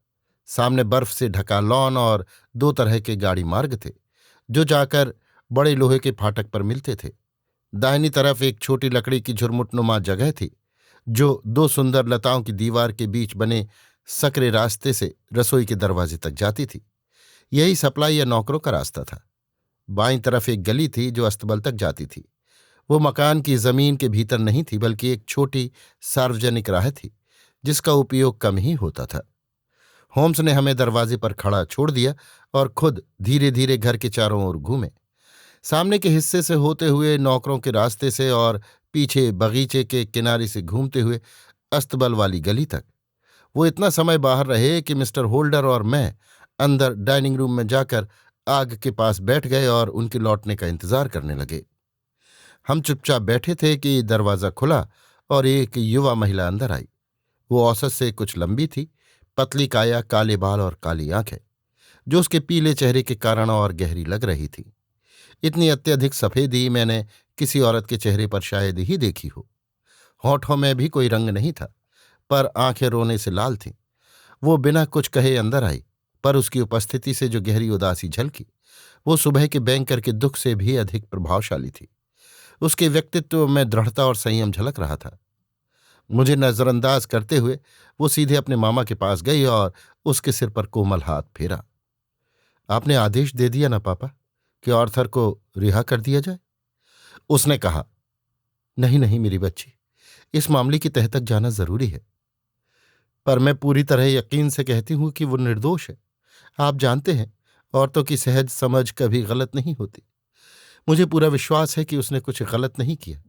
सामने बर्फ से ढका लॉन और 2 तरह के गाड़ी मार्ग थे, जो जाकर बड़े लोहे के फाटक पर मिलते थे। दाहिनी तरफ एक छोटी लकड़ी की झुरमुटनुमा जगह थी, जो 2 सुंदर लताओं की दीवार के बीच बने सकरे रास्ते से रसोई के दरवाजे तक जाती थी। यही सप्लाई या नौकरों का रास्ता था। बाईं तरफ एक गली थी जो अस्तबल तक जाती थी। वो मकान की जमीन के भीतर नहीं थी, बल्कि एक छोटी सार्वजनिक राह थी जिसका उपयोग कम ही होता था। होम्स ने हमें दरवाजे पर खड़ा छोड़ दिया और खुद धीरे धीरे घर के चारों ओर घूमे, सामने के हिस्से से होते हुए नौकरों के रास्ते से और पीछे बगीचे के किनारे से घूमते हुए अस्तबल वाली गली तक। वो इतना समय बाहर रहे कि मिस्टर होल्डर और मैं अंदर डाइनिंग रूम में जाकर आग के पास बैठ गए और उनके लौटने का इंतजार करने लगे। हम चुपचाप बैठे थे कि दरवाज़ा खुला और एक युवा महिला अंदर आई। वो औसत से कुछ लंबी थी, पतली काया, काले बाल और काली आंखें, जो उसके पीले चेहरे के कारण और गहरी लग रही थी। इतनी अत्यधिक सफेदी मैंने किसी औरत के चेहरे पर शायद ही देखी हो। होठों में भी कोई रंग नहीं था, पर आंखें रोने से लाल थीं। वो बिना कुछ कहे अंदर आई, पर उसकी उपस्थिति से जो गहरी उदासी झलकी, वो सुबह के बैंकर के दुख से भी अधिक प्रभावशाली थी। उसके व्यक्तित्व में दृढ़ता और संयम झलक रहा था। मुझे नजरअंदाज करते हुए वो सीधे अपने मामा के पास गई और उसके सिर पर कोमल हाथ फेरा। आपने आदेश दे दिया ना पापा, कि आर्थर को रिहा कर दिया जाए? उसने कहा, नहीं नहीं मेरी बच्ची, इस मामले की तह तक जाना जरूरी है। पर मैं पूरी तरह यकीन से कहती हूं कि वो निर्दोष है। आप जानते हैं, औरतों की सहज समझ कभी गलत नहीं होती। मुझे पूरा विश्वास है कि उसने कुछ गलत नहीं किया,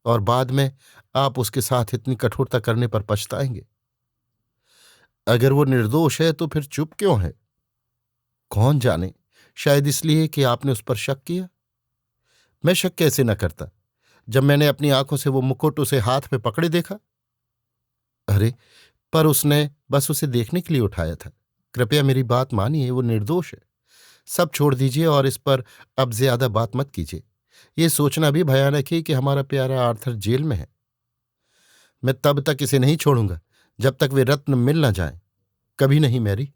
और बाद में आप उसके साथ इतनी कठोरता करने पर पछताएंगे। अगर वो निर्दोष है तो फिर चुप क्यों है? कौन जाने, शायद इसलिए कि आपने उस पर शक किया। मैं शक कैसे न करता, जब मैंने अपनी आंखों से वो मुकुट उसे हाथ में पकड़े देखा। अरे, पर उसने बस उसे देखने के लिए उठाया था। कृपया मेरी बात मानिए, वो निर्दोष है। सब छोड़ दीजिए और इस पर अब ज्यादा बात मत कीजिए। ये सोचना भी भयानक है कि हमारा प्यारा आर्थर जेल में है। मैं तब तक इसे नहीं छोड़ूंगा जब तक वे रत्न मिल न जाएं। कभी नहीं मैरी।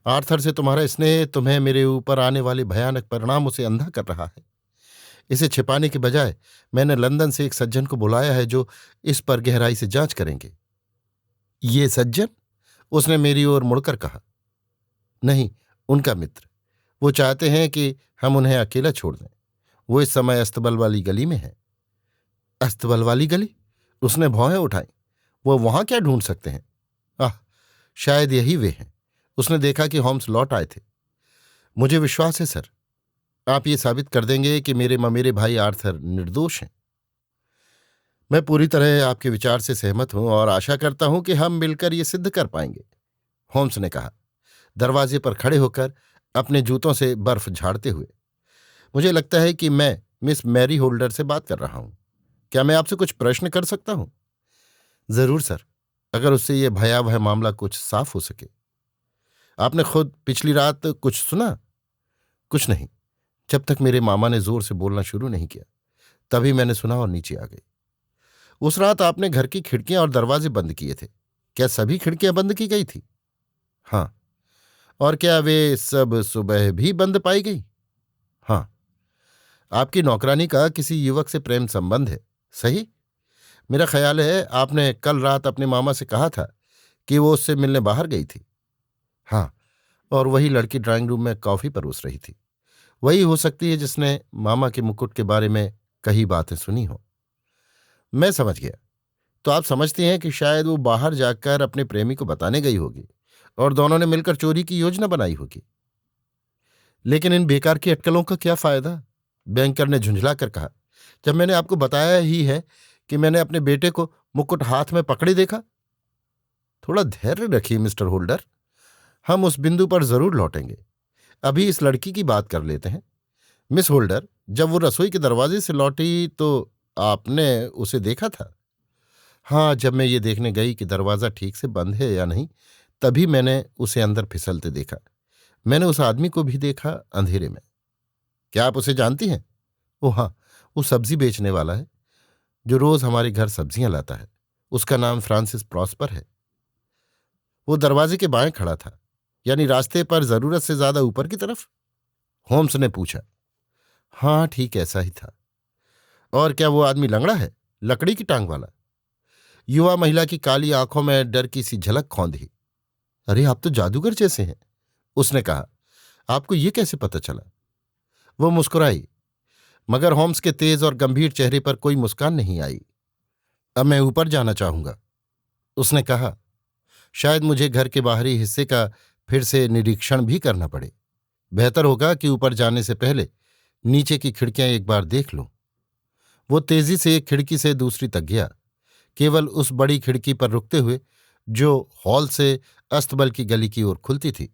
आर्थर से तुम्हारा स्नेह तुम्हें मेरे ऊपर आने वाले भयानक परिणामों से अंधा कर रहा है। इसे छिपाने के बजाय मैंने लंदन से एक सज्जन को बुलाया है जो इस पर गहराई से जांच करेंगे। ये सज्जन? उसने मेरी ओर मुड़कर कहा। नहीं, उनका मित्र। वो चाहते हैं कि हम उन्हें अकेला छोड़ दें। वो इस समय अस्तबल वाली गली में है। अस्तबल वाली गली? उसने भौहें उठाई। वो वहां क्या ढूंढ सकते हैं? आह, शायद यही वे हैं। उसने देखा कि होम्स लौट आए थे। मुझे विश्वास है सर, आप ये साबित कर देंगे कि मेरे ममेरे भाई आर्थर निर्दोष हैं। मैं पूरी तरह आपके विचार से सहमत हूं और आशा करता हूं कि हम मिलकर ये सिद्ध कर पाएंगे, होम्स ने कहा, दरवाजे पर खड़े होकर अपने जूतों से बर्फ झाड़ते हुए। मुझे लगता है कि मैं मिस मैरी होल्डर से बात कर रहा हूं। क्या मैं आपसे कुछ प्रश्न कर सकता हूं? जरूर सर, अगर उससे यह भयावह मामला कुछ साफ हो सके। आपने खुद पिछली रात कुछ सुना? कुछ नहीं, जब तक मेरे मामा ने जोर से बोलना शुरू नहीं किया तभी मैंने सुना और नीचे आ गई। उस रात आपने घर की खिड़कियां और दरवाजे बंद किए थे। क्या सभी खिड़कियां बंद की गई थी? हाँ। और क्या वे सब सुबह भी बंद पाई गई? हाँ। आपकी नौकरानी का किसी युवक से प्रेम संबंध है, सही? मेरा ख्याल है आपने कल रात अपने मामा से कहा था कि वो उससे मिलने बाहर गई थी। हाँ, और वही लड़की ड्राइंग रूम में कॉफी परोस रही थी। वही हो सकती है जिसने मामा के मुकुट के बारे में कई बातें सुनी हो। मैं समझ गया। तो आप समझती हैं कि शायद वो बाहर जाकर अपने प्रेमी को बताने गई होगी और दोनों ने मिलकर चोरी की योजना बनाई होगी। लेकिन इन बेकार की अटकलों का क्या फायदा? बैंकर ने झुंझलाकर कहा। जब मैंने आपको बताया ही है कि मैंने अपने बेटे को मुकुट हाथ में पकड़े देखा। थोड़ा धैर्य रखिए मिस्टर होल्डर, हम उस बिंदु पर जरूर लौटेंगे। अभी इस लड़की की बात कर लेते हैं। मिस होल्डर, जब वो रसोई के दरवाजे से लौटी तो आपने उसे देखा था? हाँ, जब मैं ये देखने गई कि दरवाज़ा ठीक से बंद है या नहीं, तभी मैंने उसे अंदर फिसलते देखा। मैंने उस आदमी को भी देखा अंधेरे में। क्या आप उसे जानती हैं? ओह हाँ, वो सब्जी बेचने वाला है जो रोज हमारे घर सब्जियां लाता है। उसका नाम फ्रांसिस प्रॉस्पर है। वो दरवाजे के बाएं खड़ा था, यानी रास्ते पर जरूरत से ज्यादा ऊपर की तरफ? होम्स ने पूछा। हाँ, ठीक ऐसा ही था। और क्या वो आदमी लंगड़ा है, लकड़ी की टांग वाला? युवा महिला की काली आंखों में डर की सी झलक खौंधी। अरे, आप तो जादूगर जैसे हैं, उसने कहा। आपको ये कैसे पता चला? वो मुस्कुराई, मगर होम्स के तेज और गंभीर चेहरे पर कोई मुस्कान नहीं आई। अब मैं ऊपर जाना चाहूंगा, उसने कहा। शायद मुझे घर के बाहरी हिस्से का फिर से निरीक्षण भी करना पड़े। बेहतर होगा कि ऊपर जाने से पहले नीचे की खिड़कियां एक बार देख लूं। वो तेजी से एक खिड़की से दूसरी तक गया, केवल उस बड़ी खिड़की पर रुकते हुए जो हॉल से अस्तबल की गली की ओर खुलती थी।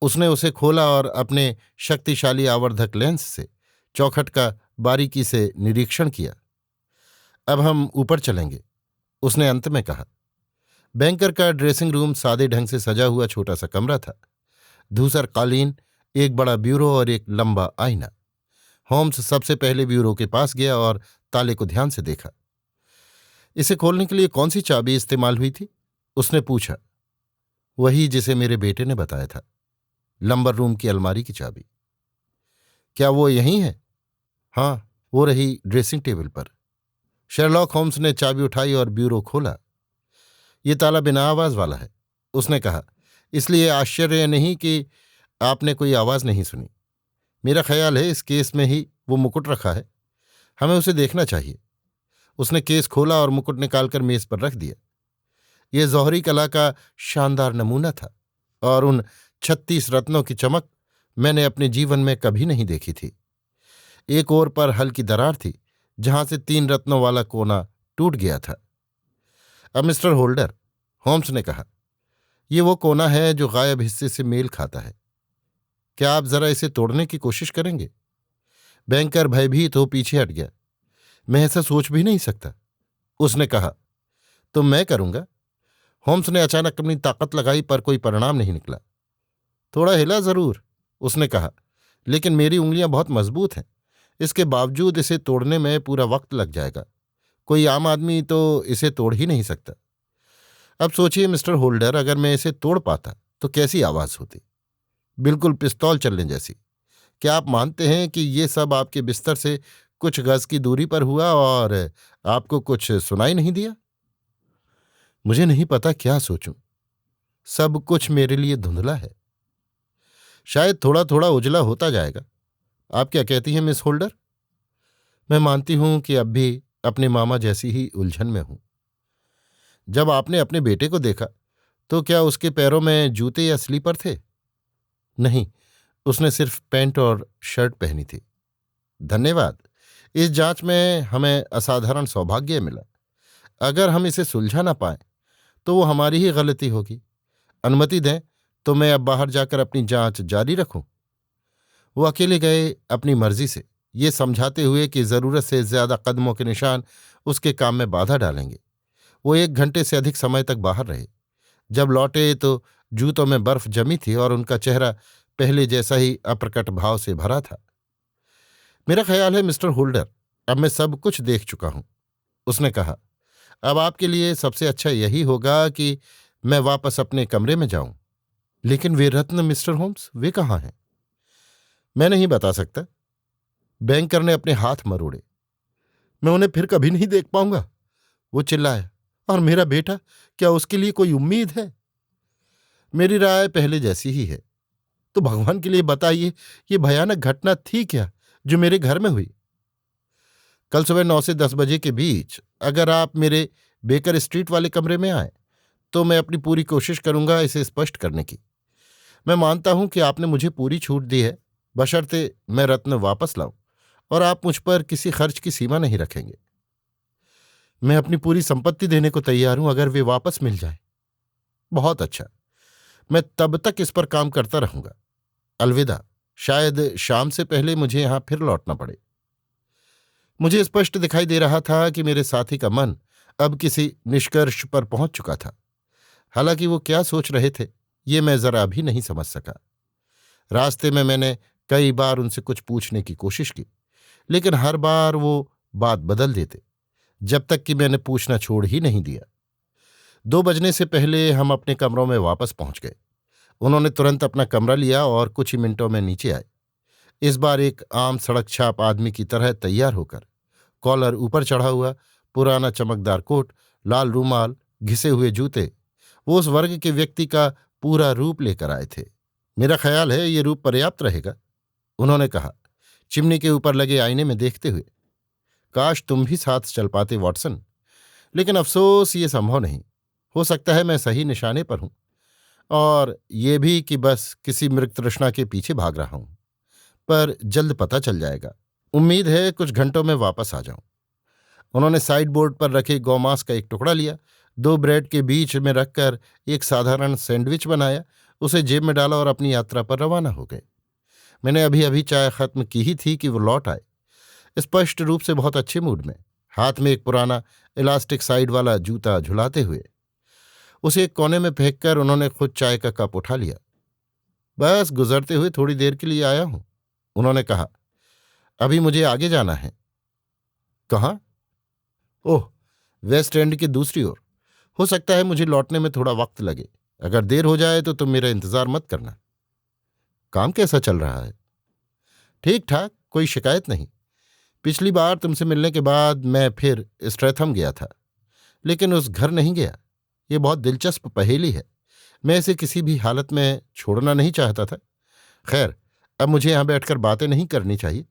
उसने उसे खोला और अपने शक्तिशाली आवर्धक लेंस से चौखट का बारीकी से निरीक्षण किया। अब हम ऊपर चलेंगे, उसने अंत में कहा। बैंकर का ड्रेसिंग रूम सादे ढंग से सजा हुआ छोटा सा कमरा था। धूसर कालीन, एक बड़ा ब्यूरो और एक लंबा आईना। होम्स सबसे पहले ब्यूरो के पास गया और ताले को ध्यान से देखा। इसे खोलने के लिए कौन सी चाबी इस्तेमाल हुई थी? उसने पूछा। वही जिसे मेरे बेटे ने बताया था, लंबर रूम की अलमारी की चाबी। क्या वो यही है? हाँ, वो रही ड्रेसिंग टेबल पर। शेरलॉक होम्स ने चाबी उठाई और ब्यूरो खोला। ये ताला बिना आवाज वाला है, उसने कहा। इसलिए आश्चर्य नहीं कि आपने कोई आवाज नहीं सुनी। मेरा ख्याल है इस केस में ही वो मुकुट रखा है। हमें उसे देखना चाहिए। उसने केस खोला और मुकुट निकालकर मेज पर रख दिया। यह जौहरी कला का शानदार नमूना था और उन 36 रत्नों की चमक मैंने अपने जीवन में कभी नहीं देखी थी। एक ओर पर हल्की दरार थी जहां से 3 रत्नों वाला कोना टूट गया था। अब मिस्टर होल्डर, होम्स ने कहा, ये वो कोना है जो गायब हिस्से से मेल खाता है। क्या आप जरा इसे तोड़ने की कोशिश करेंगे? बैंकर भयभीत हो पीछे हट गया। मैं ऐसा सोच भी नहीं सकता, उसने कहा। तो मैं करूंगा। होम्स ने अचानक अपनी ताकत लगाई पर कोई परिणाम नहीं निकला। थोड़ा हिला जरूर, उसने कहा, लेकिन मेरी उंगलियां बहुत मजबूत हैं। इसके बावजूद इसे तोड़ने में पूरा वक्त लग जाएगा। कोई आम आदमी तो इसे तोड़ ही नहीं सकता। अब सोचिए मिस्टर होल्डर, अगर मैं इसे तोड़ पाता तो कैसी आवाज होती? बिल्कुल पिस्तौल चलने जैसी। क्या आप मानते हैं कि ये सब आपके बिस्तर से कुछ गज की दूरी पर हुआ और आपको कुछ सुनाई नहीं दिया? मुझे नहीं पता क्या सोचूं। सब कुछ मेरे लिए धुंधला है। शायद थोड़ा थोड़ा उजला होता जाएगा। आप क्या कहती हैं मिस होल्डर? मैं मानती हूं कि अब भी अपने मामा जैसी ही उलझन में हूं। जब आपने अपने बेटे को देखा तो क्या उसके पैरों में जूते या स्लीपर थे? नहीं, उसने सिर्फ पैंट और शर्ट पहनी थी। धन्यवाद। इस जांच में हमें असाधारण सौभाग्य मिला। अगर हम इसे सुलझा ना पाए तो वो हमारी ही गलती होगी। अनुमति दें तो मैं अब बाहर जाकर अपनी जांच जारी रखूं। वो अकेले गए अपनी मर्जी से, ये समझाते हुए कि जरूरत से ज्यादा कदमों के निशान उसके काम में बाधा डालेंगे। वो 1 घंटे से अधिक समय तक बाहर रहे। जब लौटे तो जूतों में बर्फ जमी थी और उनका चेहरा पहले जैसा ही अप्रकट भाव से भरा था। मेरा ख्याल है मिस्टर होल्डर, अब मैं सब कुछ देख चुका हूं, उसने कहा। अब आपके लिए सबसे अच्छा यही होगा कि मैं वापस अपने कमरे में जाऊं। लेकिन वे रत्न मिस्टर होम्स, वे कहाँ हैं? मैं नहीं बता सकता। बैंकर ने अपने हाथ मरोड़े। मैं उन्हें फिर कभी नहीं देख पाऊंगा, वो चिल्लाया। और मेरा बेटा, क्या उसके लिए कोई उम्मीद है? मेरी राय पहले जैसी ही है। तो भगवान के लिए बताइए, ये भयानक घटना थी क्या जो मेरे घर में हुई? कल सुबह 9 से 10 बजे के बीच अगर आप मेरे बेकर स्ट्रीट वाले कमरे में आए तो मैं अपनी पूरी कोशिश करूंगा इसे स्पष्ट करने की। मैं मानता हूं कि आपने मुझे पूरी छूट दी है, बशर्ते मैं रत्न वापस लाऊं और आप मुझ पर किसी खर्च की सीमा नहीं रखेंगे। मैं अपनी पूरी संपत्ति देने को तैयार हूं अगर वे वापस मिल जाए। बहुत अच्छा, मैं तब तक इस पर काम करता रहूंगा। अलविदा। शायद शाम से पहले मुझे यहां फिर लौटना पड़े। मुझे स्पष्ट दिखाई दे रहा था कि मेरे साथी का मन अब किसी निष्कर्ष पर पहुंच चुका था। हालांकि वो क्या सोच रहे थे ये मैं जरा भी नहीं समझ सका। रास्ते में मैंने कई बार उनसे कुछ पूछने की कोशिश की, लेकिन हर बार वो बात बदल देते, जब तक कि मैंने पूछना छोड़ ही नहीं दिया। 2 बजने से पहले हम अपने कमरों में वापस पहुंच गए। उन्होंने तुरंत अपना कमरा लिया और कुछ ही मिनटों में नीचे आए। इस बार एक आम सड़क छाप आदमी की तरह तैयार होकर, कॉलर ऊपर चढ़ा हुआ, पुराना चमकदार कोट, लाल रूमाल, घिसे हुए जूते, वो उस वर्ग के व्यक्ति का पूरा रूप लेकर आए थे। मेरा ख्याल है ये रूप पर्याप्त रहेगा, उन्होंने कहा, चिमनी के ऊपर लगे आईने में देखते हुए। काश तुम भी साथ चल पाते वॉटसन, लेकिन अफसोस ये संभव नहीं। हो सकता है मैं सही निशाने पर हूं और ये भी कि बस किसी मृग तृष्णा के पीछे भाग रहा हूं, पर जल्द पता चल जाएगा। उम्मीद है कुछ घंटों में वापस आ जाऊं। उन्होंने साइड बोर्ड पर रखे गौमांस का एक टुकड़ा लिया, 2 ब्रेड के बीच में रखकर एक साधारण सैंडविच बनाया, उसे जेब में डाला और अपनी यात्रा पर रवाना हो गए। मैंने अभी अभी चाय खत्म की ही थी कि वो लौट आए, स्पष्ट रूप से बहुत अच्छे मूड में, हाथ में एक पुराना इलास्टिक साइड वाला जूता झुलाते हुए। उसे एक कोने में फेंक कर उन्होंने खुद चाय का कप उठा लिया। बस गुजरते हुए थोड़ी देर के लिए आया हूं, उन्होंने कहा। अभी मुझे आगे जाना है। कहाँ? ओह, वेस्ट एंड की दूसरी ओर। हो सकता है मुझे लौटने में थोड़ा वक्त लगे। अगर देर हो जाए तो तुम मेरा इंतजार मत करना। काम कैसा चल रहा है? ठीक ठाक, कोई शिकायत नहीं। पिछली बार तुमसे मिलने के बाद मैं फिर स्ट्रैथम गया था, लेकिन उस घर नहीं गया। ये बहुत दिलचस्प पहेली है। मैं इसे किसी भी हालत में छोड़ना नहीं चाहता था। खैर, अब मुझे यहां बैठकर बातें नहीं करनी चाहिए।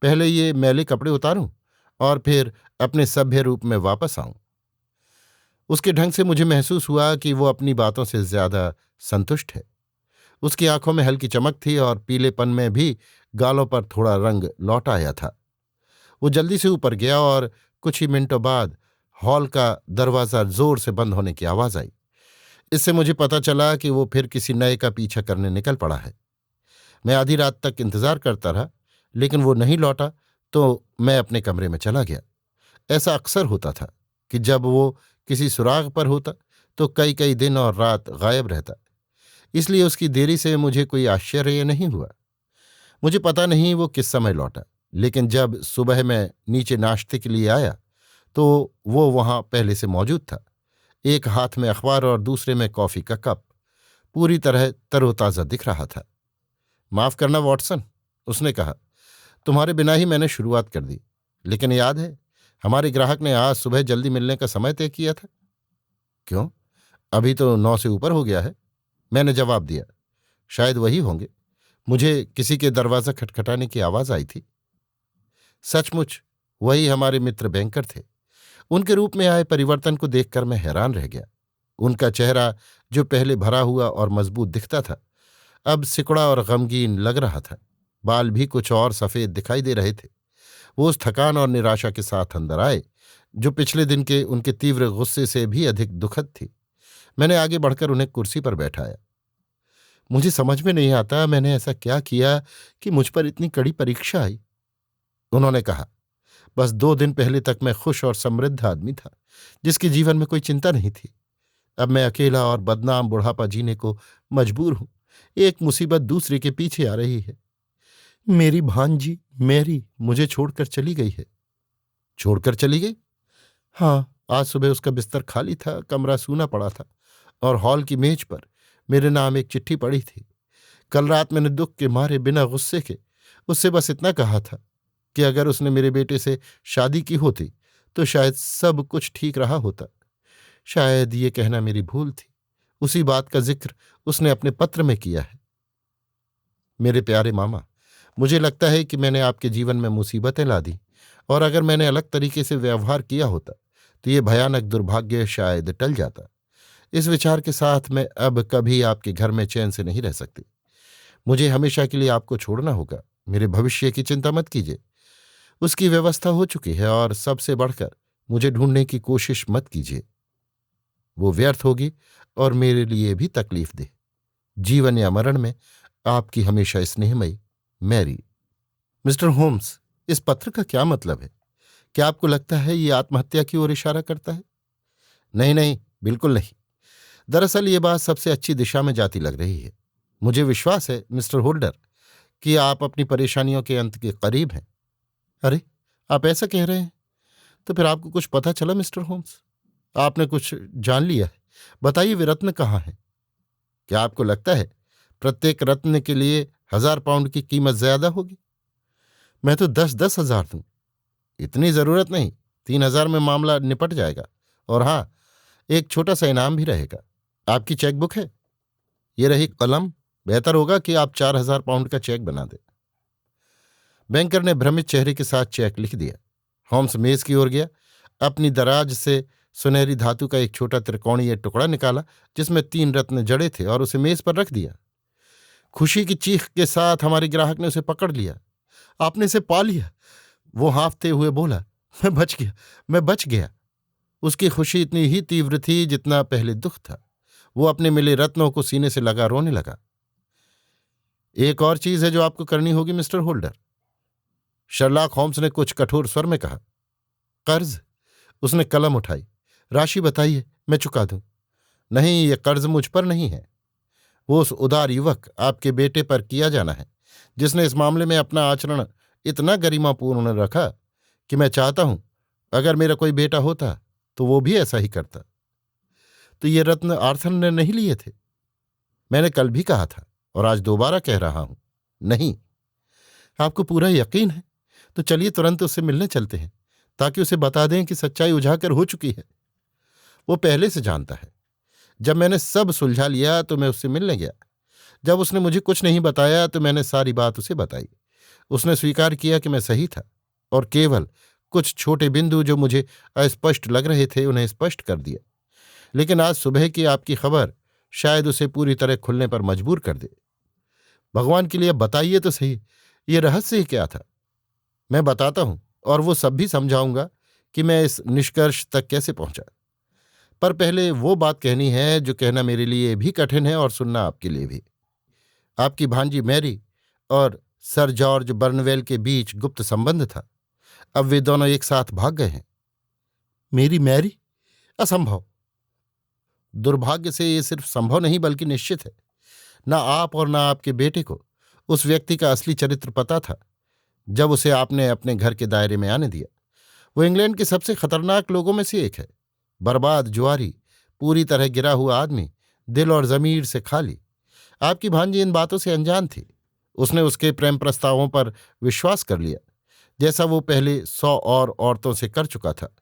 पहले ये मैले कपड़े उतारूं और फिर अपने सभ्य रूप में वापस आऊं। उसके ढंग से मुझे महसूस हुआ कि वो अपनी बातों से ज्यादा संतुष्ट है। उसकी आंखों में हल्की चमक थी और पीलेपन में भी गालों पर थोड़ा रंग लौट आया था। वो जल्दी से ऊपर गया और कुछ ही मिनटों बाद हॉल का दरवाज़ा जोर से बंद होने की आवाज़ आई। इससे मुझे पता चला कि वो फिर किसी नए का पीछा करने निकल पड़ा है। मैं आधी रात तक इंतजार करता रहा, लेकिन वो नहीं लौटा तो मैं अपने कमरे में चला गया। ऐसा अक्सर होता था कि जब वो किसी सुराग पर होता तो कई कई दिन और रात गायब रहता। इसलिए उसकी देरी से मुझे कोई आश्चर्य नहीं हुआ। मुझे पता नहीं वो किस समय लौटा, लेकिन जब सुबह मैं नीचे नाश्ते के लिए आया तो वो वहां पहले से मौजूद था। एक हाथ में अखबार और दूसरे में कॉफी का कप। पूरी तरह तरोताजा दिख रहा था। माफ करना वॉटसन, उसने कहा, तुम्हारे बिना ही मैंने शुरुआत कर दी, लेकिन याद है हमारे ग्राहक ने आज सुबह जल्दी मिलने का समय तय किया था। क्यों, अभी तो 9 से ऊपर हो गया है, मैंने जवाब दिया। शायद वही होंगे, मुझे किसी के दरवाज़ा खटखटाने की आवाज़ आई थी। सचमुच वही हमारे मित्र बैंकर थे। उनके रूप में आए परिवर्तन को देखकर मैं हैरान रह गया। उनका चेहरा, जो पहले भरा हुआ और मजबूत दिखता था, अब सिकुड़ा और गमगीन लग रहा था। बाल भी कुछ और सफ़ेद दिखाई दे रहे थे। वो उस थकान और निराशा के साथ अंदर आए जो पिछले दिन के उनके तीव्र गुस्से से भी अधिक दुखद थी। मैंने आगे बढ़कर उन्हें कुर्सी पर बैठाया। मुझे समझ में नहीं आता मैंने ऐसा क्या किया कि मुझ पर इतनी कड़ी परीक्षा आई, उन्होंने कहा। बस 2 दिन पहले तक मैं खुश और समृद्ध आदमी था, जिसके जीवन में कोई चिंता नहीं थी। अब मैं अकेला और बदनाम बुढ़ापा जीने को मजबूर हूं। एक मुसीबत दूसरे के पीछे आ रही है। मेरी भांजी मैरी मुझे छोड़कर चली गई है। छोड़कर चली गई? हाँ, आज सुबह उसका बिस्तर खाली था, कमरा सूना पड़ा था और हॉल की मेज पर मेरे नाम एक चिट्ठी पड़ी थी। कल रात मैंने दुख के मारे बिना गुस्से के उससे बस इतना कहा था कि अगर उसने मेरे बेटे से शादी की होती तो शायद सब कुछ ठीक रहा होता। शायद ये कहना मेरी भूल थी। उसी बात का जिक्र उसने अपने पत्र में किया है। मेरे प्यारे मामा, मुझे लगता है कि मैंने आपके जीवन में मुसीबतें ला दी, और अगर मैंने अलग तरीके से व्यवहार किया होता तो ये भयानक दुर्भाग्य शायद टल जाता। इस विचार के साथ मैं अब कभी आपके घर में चैन से नहीं रह सकती। मुझे हमेशा के लिए आपको छोड़ना होगा। मेरे भविष्य की चिंता मत कीजिए, उसकी व्यवस्था हो चुकी है, और सबसे बढ़कर मुझे ढूंढने की कोशिश मत कीजिए, वो व्यर्थ होगी और मेरे लिए भी तकलीफ दे। जीवन या मरण में आपकी हमेशा स्नेहमयी मैरी। मिस्टर होम्स, इस पत्र का क्या मतलब है? क्या आपको लगता है ये आत्महत्या की ओर इशारा करता है? नहीं नहीं, बिल्कुल नहीं। दरअसल ये बात सबसे अच्छी दिशा में जाती लग रही है। मुझे विश्वास है मिस्टर होल्डर कि आप अपनी परेशानियों के अंत के करीब हैं। अरे, आप ऐसा कह रहे हैं? तो फिर आपको कुछ पता चला मिस्टर होम्स? आपने कुछ जान लिया है? बताइए, वे रत्न कहाँ हैं? क्या आपको लगता है प्रत्येक रत्न के लिए 1000 पाउंड की कीमत ज्यादा होगी? मैं तो 10-10 हजार दूं। इतनी जरूरत नहीं, 3000 में मामला निपट जाएगा। और हाँ, एक छोटा सा इनाम भी रहेगा। आपकी चेकबुक है? ये रही कलम। बेहतर होगा कि आप 4000 पाउंड का चेक बना दें। बैंकर ने भ्रमित चेहरे के साथ चेक लिख दिया। होम्स मेज की ओर गया, अपनी दराज से सुनहरी धातु का एक छोटा त्रिकोणीय टुकड़ा निकाला जिसमें 3 रत्न जड़े थे, और उसे मेज पर रख दिया। खुशी की चीख के साथ हमारे ग्राहक ने उसे पकड़ लिया। आपने इसे पा लिया, वो हाँफते हुए बोला। मैं बच गया, मैं बच गया। उसकी खुशी इतनी ही तीव्र थी जितना पहले दुख था। वो अपने मिले रत्नों को सीने से लगा रोने लगा। एक और चीज है जो आपको करनी होगी मिस्टर होल्डर, शर्लॉक होम्स ने कुछ कठोर स्वर में कहा। कर्ज? उसने कलम उठाई। राशि बताइए, मैं चुका दूं। नहीं, ये कर्ज मुझ पर नहीं है। वो उस उदार युवक आपके बेटे पर किया जाना है, जिसने इस मामले में अपना आचरण इतना गरिमापूर्ण रखा कि मैं चाहता हूं अगर मेरा कोई बेटा होता तो वो भी ऐसा ही करता। तो ये रत्न आर्थर ने नहीं लिए थे? मैंने कल भी कहा था और आज दोबारा कह रहा हूं, नहीं। आपको पूरा यकीन है? तो चलिए तुरंत उससे मिलने चलते हैं, ताकि उसे बता दें कि सच्चाई उजागर हो चुकी है। वो पहले से जानता है। जब मैंने सब सुलझा लिया तो मैं उससे मिलने गया। जब उसने मुझे कुछ नहीं बताया तो मैंने सारी बात उसे बताई। उसने स्वीकार किया कि मैं सही था और केवल कुछ छोटे बिंदु जो मुझे अस्पष्ट लग रहे थे उन्हें स्पष्ट कर दिया। लेकिन आज सुबह की आपकी खबर शायद उसे पूरी तरह खुलने पर मजबूर कर दे। भगवान के लिए अब बताइए तो सही, ये रहस्य ही क्या था? मैं बताता हूं और वो सब भी समझाऊंगा कि मैं इस निष्कर्ष तक कैसे पहुंचा। पर पहले वो बात कहनी है जो कहना मेरे लिए भी कठिन है और सुनना आपके लिए भी। आपकी भांजी मैरी और सर जॉर्ज बर्नवेल के बीच गुप्त संबंध था। अब वे दोनों एक साथ भाग गए हैं। मेरी मैरी? असंभव। दुर्भाग्य से ये सिर्फ संभव नहीं बल्कि निश्चित है। ना आप और ना आपके बेटे को उस व्यक्ति का असली चरित्र पता था जब उसे आपने अपने घर के दायरे में आने दिया। वो इंग्लैंड के सबसे खतरनाक लोगों में से एक है। बर्बाद, जुआरी, पूरी तरह गिरा हुआ आदमी, दिल और जमीर से खाली। आपकी भांजी इन बातों से अनजान थी। उसने उसके प्रेम प्रस्तावों पर विश्वास कर लिया, जैसा वो पहले 100 और औरतों से कर चुका था।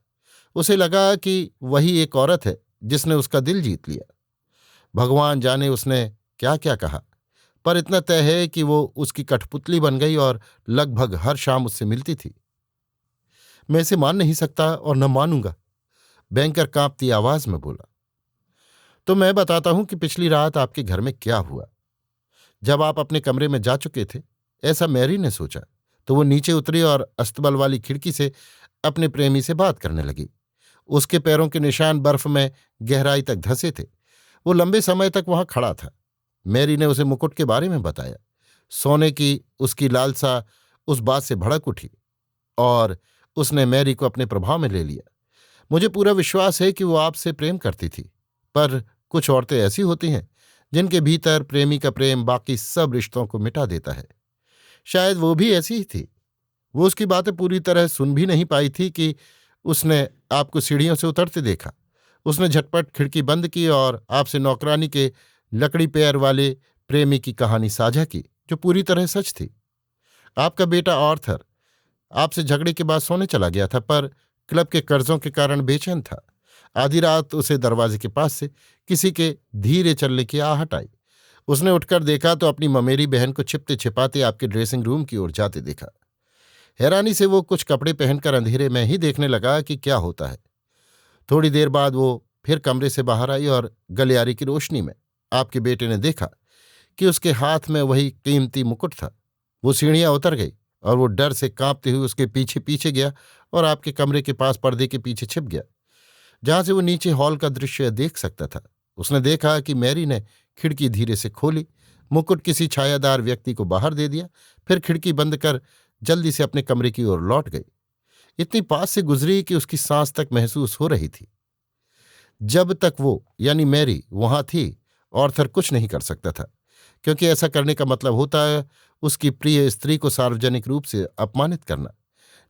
उसे लगा कि वही एक औरत है जिसने उसका दिल जीत लिया। भगवान जाने उसने क्या क्या कहा, पर इतना तय है कि वो उसकी कठपुतली बन गई और लगभग हर शाम उससे मिलती थी। मैं इसे मान नहीं सकता और न मानूंगा, बैंकर कांपती आवाज में बोला। तो मैं बताता हूं कि पिछली रात आपके घर में क्या हुआ। जब आप अपने कमरे में जा चुके थे, ऐसा मैरी ने सोचा, तो वो नीचे उतरी और अस्तबल वाली खिड़की से अपने प्रेमी से बात करने लगी। उसके पैरों के निशान बर्फ में गहराई तक धंसे थे। वो लंबे समय तक वहां खड़ा था। मैरी ने उसे मुकुट के बारे में बताया। सोने की उसकी लालसा उस बात से भड़क उठी और उसने मैरी को अपने प्रभाव में ले लिया। मुझे पूरा विश्वास है कि वो आपसे प्रेम करती थी, पर कुछ औरतें ऐसी होती हैं जिनके भीतर प्रेमी का प्रेम बाकी सब रिश्तों को मिटा देता है। शायद वो भी ऐसी ही थी। वो उसकी बातें पूरी तरह सुन भी नहीं पाई थी कि उसने आपको सीढ़ियों से उतरते देखा। उसने झटपट खिड़की बंद की और आपसे नौकरानी के लकड़ी पैर वाले प्रेमी की कहानी साझा की, जो पूरी तरह सच थी। आपका बेटा आर्थर आपसे झगड़े के बाद सोने चला गया था, पर क्लब के कर्जों के कारण बेचैन था। आधी रात उसे दरवाजे के पास से किसी के धीरे चलने की आहट आई। उसने उठकर देखा तो अपनी ममेरी बहन को छिपते छिपाते आपके ड्रेसिंग रूम की ओर जाते देखा। हैरानी से वो कुछ कपड़े पहनकर अंधेरे में ही देखने लगा कि क्या होता है। थोड़ी देर बाद वो फिर कमरे से बाहर आई और गलियारे की रोशनी में आपके बेटे ने देखा कि उसके हाथ में वही कीमती मुकुट था। वो सीढ़ियां उतर गई और वो डर से कांपते हुए उसके पीछे पीछे गया और आपके कमरे के पास पर्दे के पीछे छिप गया, जहां से वो नीचे हॉल का दृश्य देख सकता था। उसने देखा कि मैरी ने खिड़की धीरे से खोली, मुकुट किसी छायादार व्यक्ति को बाहर दे दिया, फिर खिड़की बंद कर जल्दी से अपने कमरे की ओर लौट गई। इतनी पास से गुजरी कि उसकी सांस तक महसूस हो रही थी। जब तक वो यानी मैरी वहां थी, ऑर्थर कुछ नहीं कर सकता था, क्योंकि ऐसा करने का मतलब होता है उसकी प्रिय स्त्री को सार्वजनिक रूप से अपमानित करना।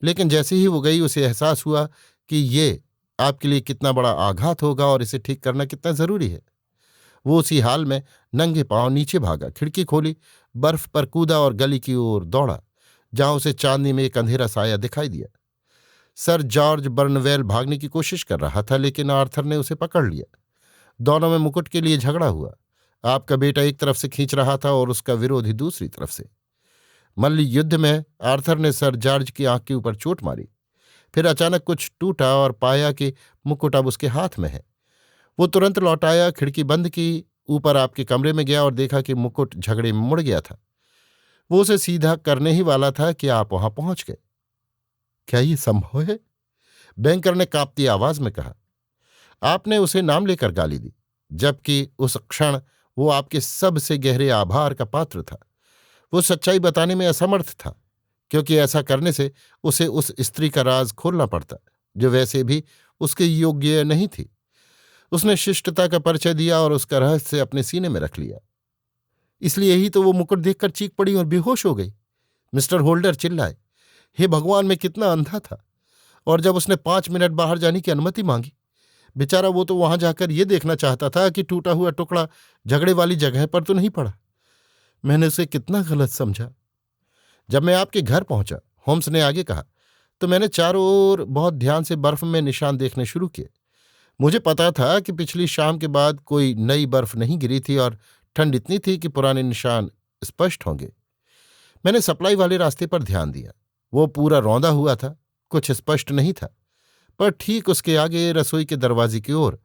लेकिन जैसे ही वो गई उसे एहसास हुआ कि ये आपके लिए कितना बड़ा आघात होगा और इसे ठीक करना कितना जरूरी है। वो उसी हाल में नंगे पांव नीचे भागा, खिड़की खोली, बर्फ पर कूदा और गली की ओर दौड़ा, जहां उसे चांदनी में एक अंधेरा साया दिखाई दिया। सर जॉर्ज बर्नवेल भागने की कोशिश कर रहा था, लेकिन आर्थर ने उसे पकड़ लिया। दोनों में मुकुट के लिए झगड़ा हुआ। आपका बेटा एक तरफ से खींच रहा था और उसका विरोधी दूसरी तरफ से। मल्ल युद्ध में आर्थर ने सर जॉर्ज की आंख के ऊपर चोट मारी। फिर अचानक कुछ टूटा और पाया कि मुकुट अब उसके हाथ में है। वो तुरंत लौट आया, खिड़की बंद की, ऊपर आपके कमरे में गया और देखा कि मुकुट झगड़े में मुड़ गया था। वो उसे सीधा करने ही वाला था कि आप वहां पहुंच गए। क्या ये संभव है? बैंकर ने कांपती आवाज में कहा। आपने उसे नाम लेकर गाली दी, जबकि उस क्षण वो आपके सबसे गहरे आभार का पात्र था। वो सच्चाई बताने में असमर्थ था, क्योंकि ऐसा करने से उसे उस स्त्री का राज खोलना पड़ता, जो वैसे भी उसके योग्य नहीं थी। उसने शिष्टता का परिचय दिया और उसका रहस्य अपने सीने में रख लिया। इसलिए ही तो वो मुकुट देखकर चीख पड़ी और बेहोश हो गई। मिस्टर होल्डर चिल्लाए। हे भगवान, मैं कितना अंधा था! और जब उसने 5 मिनट बाहर जाने की अनुमति मांगी, बेचारा वो तो वहां जाकर ये देखना चाहता था कि टूटा हुआ टुकड़ा झगड़े वाली जगह पर तो नहीं पड़ा। मैंने उसे कितना गलत समझा। जब मैं आपके घर पहुंचा, होम्स ने आगे कहा, तो मैंने चारों ओर बहुत ध्यान से बर्फ में निशान देखने शुरू किए। मुझे पता था कि पिछली शाम के बाद कोई नई बर्फ नहीं गिरी थी और ठंड इतनी थी कि पुराने निशान स्पष्ट होंगे। मैंने सप्लाई वाले रास्ते पर ध्यान दिया। वो पूरा रौंदा हुआ था, कुछ स्पष्ट नहीं था। पर ठीक उसके आगे रसोई के दरवाजे की ओर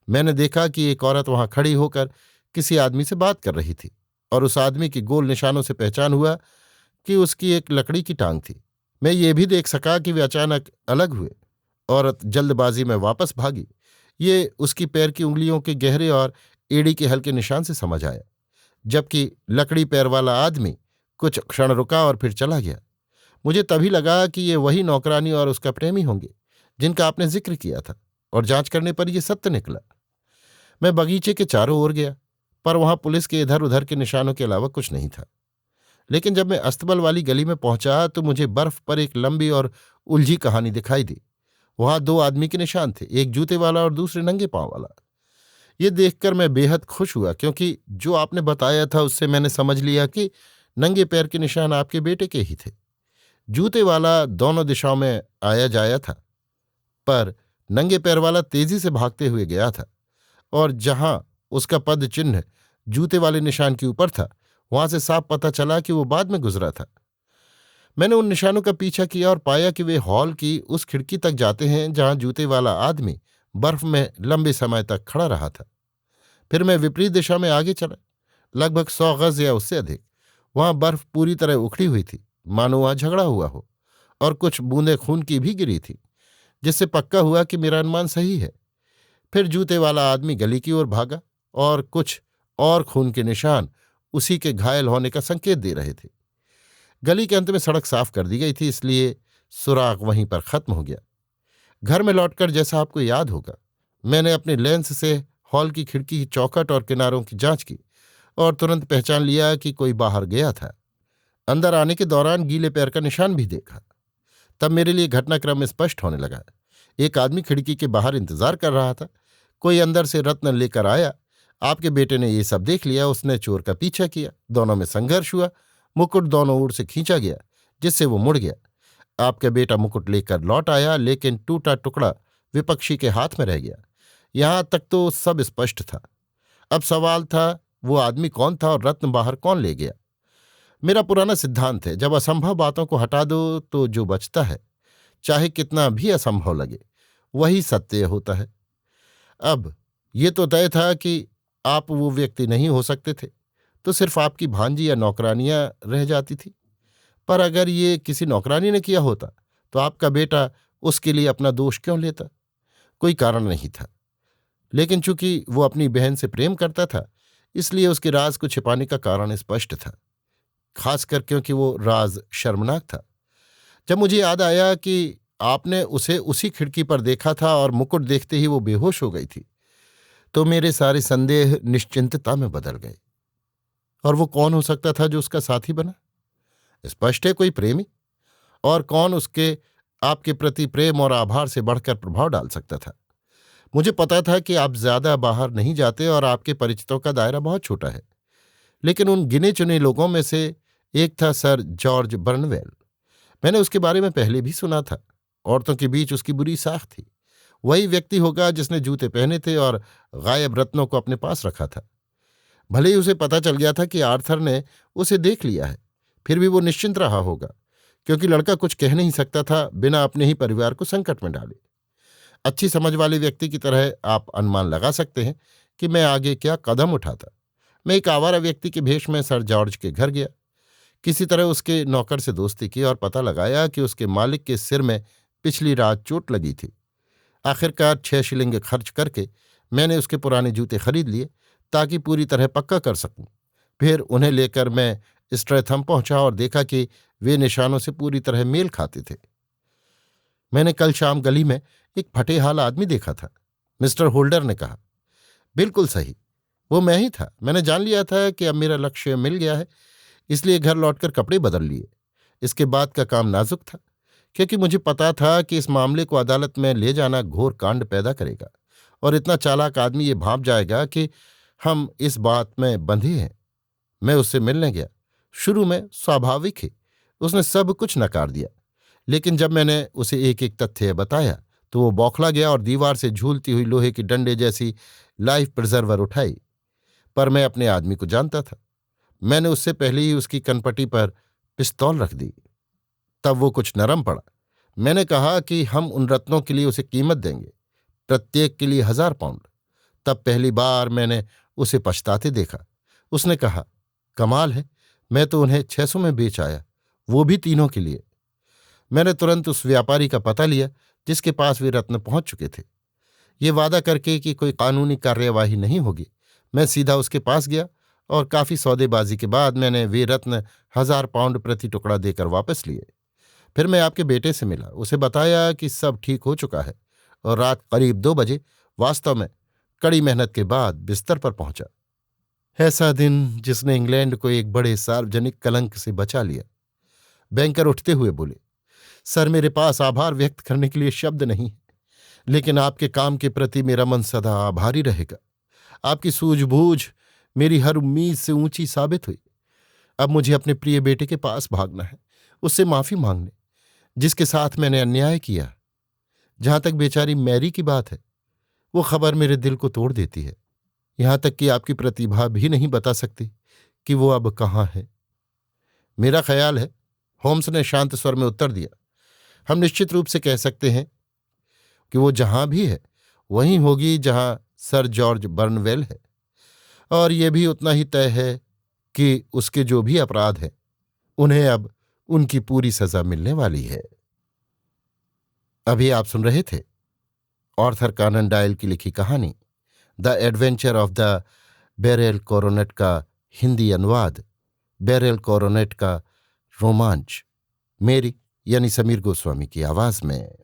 मैंने देखा कि एक औरत वहां खड़ी होकर किसी आदमी से बात कर रही थी, और उस आदमी की गोल निशानों से पहचान हुआ कि उसकी एक लकड़ी की टांग थी। मैं ये भी देख सका कि वे अचानक अलग हुए। औरत जल्दबाजी में वापस भागी। ये उसकी पैर की उंगलियों के गहरे और एड़ी के हल्के निशान से समझ आया, जबकि लकड़ी पैर वाला आदमी कुछ क्षण रुका और फिर चला गया। मुझे तभी लगा कि ये वही नौकरानी और उसका प्रेमी होंगे जिनका आपने जिक्र किया था, और जांच करने पर यह सत्य निकला। मैं बगीचे के चारों ओर गया, पर वहां पुलिस के इधर उधर के निशानों के अलावा कुछ नहीं था। लेकिन जब मैं अस्तबल वाली गली में पहुंचा तो मुझे बर्फ पर एक लंबी और उलझी कहानी दिखाई दी। वहां दो आदमी के निशान थे, एक जूते वाला और दूसरे नंगे पांव वाला। ये देखकर मैं बेहद खुश हुआ, क्योंकि जो आपने बताया था उससे मैंने समझ लिया कि नंगे पैर के निशान आपके बेटे के ही थे। जूते वाला दोनों दिशाओं में आया जाया था, पर नंगे पैर वाला तेजी से भागते हुए गया था, और जहां उसका पद चिन्ह जूते वाले निशान के ऊपर था वहां से साफ पता चला कि वो बाद में गुजरा था। मैंने उन निशानों का पीछा किया और पाया कि वे हॉल की उस खिड़की तक जाते हैं जहां जूते वाला आदमी बर्फ में लंबे समय तक खड़ा रहा था। फिर मैं विपरीत दिशा में आगे चला, लगभग 100 गज या उससे अधिक। वहां बर्फ पूरी तरह उखड़ी हुई थी, मानो वहां झगड़ा हुआ हो, और कुछ बूंदें खून की भी गिरी थी, जिससे पक्का हुआ कि मेरा अनुमान सही है। फिर जूते वाला आदमी गली की ओर भागा, और कुछ और खून के निशान उसी के घायल होने का संकेत दे रहे थे। गली के अंत में सड़क साफ कर दी गई थी, इसलिए सुराग वहीं पर खत्म हो गया। घर में लौटकर, जैसा आपको याद होगा, मैंने अपने लेंस से हॉल की खिड़की की चौखट और किनारों की जांच की, और तुरंत पहचान लिया कि कोई बाहर गया था। अंदर आने के दौरान गीले पैर का निशान भी देखा। तब मेरे लिए घटनाक्रम स्पष्ट होने लगा। एक आदमी खिड़की के बाहर इंतजार कर रहा था। कोई अंदर से रत्न लेकर आया। आपके बेटे ने ये सब देख लिया। उसने चोर का पीछा किया। दोनों में संघर्ष हुआ। मुकुट दोनों ओर से खींचा गया, जिससे वो मुड़ गया। आपका बेटा मुकुट लेकर लौट आया, लेकिन टूटा टुकड़ा विपक्षी के हाथ में रह गया। यहां तक तो सब स्पष्ट था। अब सवाल था, वो आदमी कौन था और रत्न बाहर कौन ले गया। मेरा पुराना सिद्धांत है, जब असंभव बातों को हटा दो तो जो बचता है, चाहे कितना भी असंभव लगे, वही सत्य होता है। अब ये तो तय था कि आप वो व्यक्ति नहीं हो सकते थे, तो सिर्फ आपकी भांजी या नौकरानियां रह जाती थी। पर अगर ये किसी नौकरानी ने किया होता तो आपका बेटा उसके लिए अपना दोष क्यों लेता? कोई कारण नहीं था। लेकिन चूंकि वो अपनी बहन से प्रेम करता था, इसलिए उसके राज को छिपाने का कारण स्पष्ट था, खासकर क्योंकि वो राज शर्मनाक था। जब मुझे याद आया कि आपने उसे उसी खिड़की पर देखा था और मुकुट देखते ही वो बेहोश हो गई थी, तो मेरे सारे संदेह निश्चिंतता में बदल गए। और वो कौन हो सकता था जो उसका साथी बना? स्पष्ट है, कोई प्रेमी। और कौन उसके आपके प्रति प्रेम और आभार से बढ़कर प्रभाव डाल सकता था? मुझे पता था कि आप ज्यादा बाहर नहीं जाते और आपके परिचितों का दायरा बहुत छोटा है, लेकिन उन गिने चुने लोगों में से एक था सर जॉर्ज बर्नवेल। मैंने उसके बारे में पहले भी सुना था। औरतों के बीच उसकी बुरी साख थी। वही व्यक्ति होगा जिसने जूते पहने थे और गायब रत्नों को अपने पास रखा था। भले ही उसे पता चल गया था कि आर्थर ने उसे देख लिया है, फिर भी वो निश्चिंत रहा होगा, क्योंकि लड़का कुछ कह नहीं सकता था बिना अपने ही परिवार को संकट में डाले। अच्छी समझ वाले व्यक्ति की तरह आप अनुमान लगा सकते हैं कि मैं आगे क्या कदम उठाता। मैं एक आवारा व्यक्ति के भेष में सर जॉर्ज के घर गया। किसी तरह उसके नौकर से दोस्ती की और पता लगाया कि उसके मालिक के सिर में पिछली रात चोट लगी थी। आखिरकार 6 शिलिंग खर्च करके मैंने उसके पुराने जूते खरीद लिए, ताकि पूरी तरह पक्का कर सकूं। फिर उन्हें लेकर मैं स्ट्रेथम पहुंचा और देखा कि वे निशानों से पूरी तरह मेल खाते थे। मैंने कल शाम गली में एक फटेहाल आदमी देखा था, मिस्टर होल्डर ने कहा। बिल्कुल सही, वो मैं ही था। मैंने जान लिया था कि अब मेरा लक्ष्य मिल गया है, इसलिए घर लौटकर कपड़े बदल लिए। इसके बाद का काम नाजुक था, क्योंकि मुझे पता था कि इस मामले को अदालत में ले जाना घोर कांड पैदा करेगा, और इतना चालाक आदमी ये भांप जाएगा कि हम इस बात में बंधे हैं। मैं उससे मिलने गया। शुरू में स्वाभाविक ही उसने सब कुछ नकार दिया, लेकिन जब मैंने उसे एक एक तथ्य बताया तो वो बौखला गया और दीवार से झूलती हुई लोहे की डंडे जैसी लाइफ प्रिजर्वर उठाई। पर मैं अपने आदमी को जानता था। मैंने उससे पहले ही उसकी कनपटी पर पिस्तौल रख दी। तब वो कुछ नरम पड़ा। मैंने कहा कि हम उन रत्नों के लिए उसे कीमत देंगे, प्रत्येक के लिए 1000 पाउंड। तब पहली बार मैंने उसे पछताते देखा। उसने कहा, कमाल है, मैं तो उन्हें 600 में बेच आया, वो भी तीनों के लिए। मैंने तुरंत उस व्यापारी का पता लिया जिसके पास वे रत्न पहुंच चुके थे। ये वादा करके कि कोई कानूनी कार्यवाही नहीं होगी, मैं सीधा उसके पास गया और काफी सौदेबाजी के बाद मैंने वे रत्न 1000 पाउंड प्रति टुकड़ा देकर वापस लिए। फिर मैं आपके बेटे से मिला, उसे बताया कि सब ठीक हो चुका है और रात करीब 2 बजे वास्तव में कड़ी मेहनत के बाद बिस्तर पर पहुंचा। ऐसा दिन जिसने इंग्लैंड को एक बड़े सार्वजनिक कलंक से बचा लिया। बैंकर उठते हुए बोले, सर, मेरे पास आभार व्यक्त करने के लिए शब्द नहीं है, लेकिन आपके काम के प्रति मेरा मन सदा आभारी रहेगा। आपकी सूझबूझ मेरी हर उम्मीद से ऊंची साबित हुई। अब मुझे अपने प्रिय बेटे के पास भागना है, उससे माफी मांगने, जिसके साथ मैंने अन्याय किया। जहां तक बेचारी मैरी की बात है, वो खबर मेरे दिल को तोड़ देती है। यहां तक कि आपकी प्रतिभा भी नहीं बता सकती कि वो अब कहाँ है। मेरा ख्याल है, होम्स ने शांत स्वर में उत्तर दिया, हम निश्चित रूप से कह सकते हैं कि वो जहां भी है वहीं होगी जहां सर जॉर्ज बर्नवेल है, और यह भी उतना ही तय है कि उसके जो भी अपराध हैं उन्हें अब उनकी पूरी सजा मिलने वाली है। अभी आप सुन रहे थे आर्थर कॉनन डॉयल की लिखी कहानी the adventure of the beryl coronet का हिंदी अनुवाद, बेरेल कोरोनेट का रोमांच, मेरी यानी समीर गोस्वामी की आवाज में।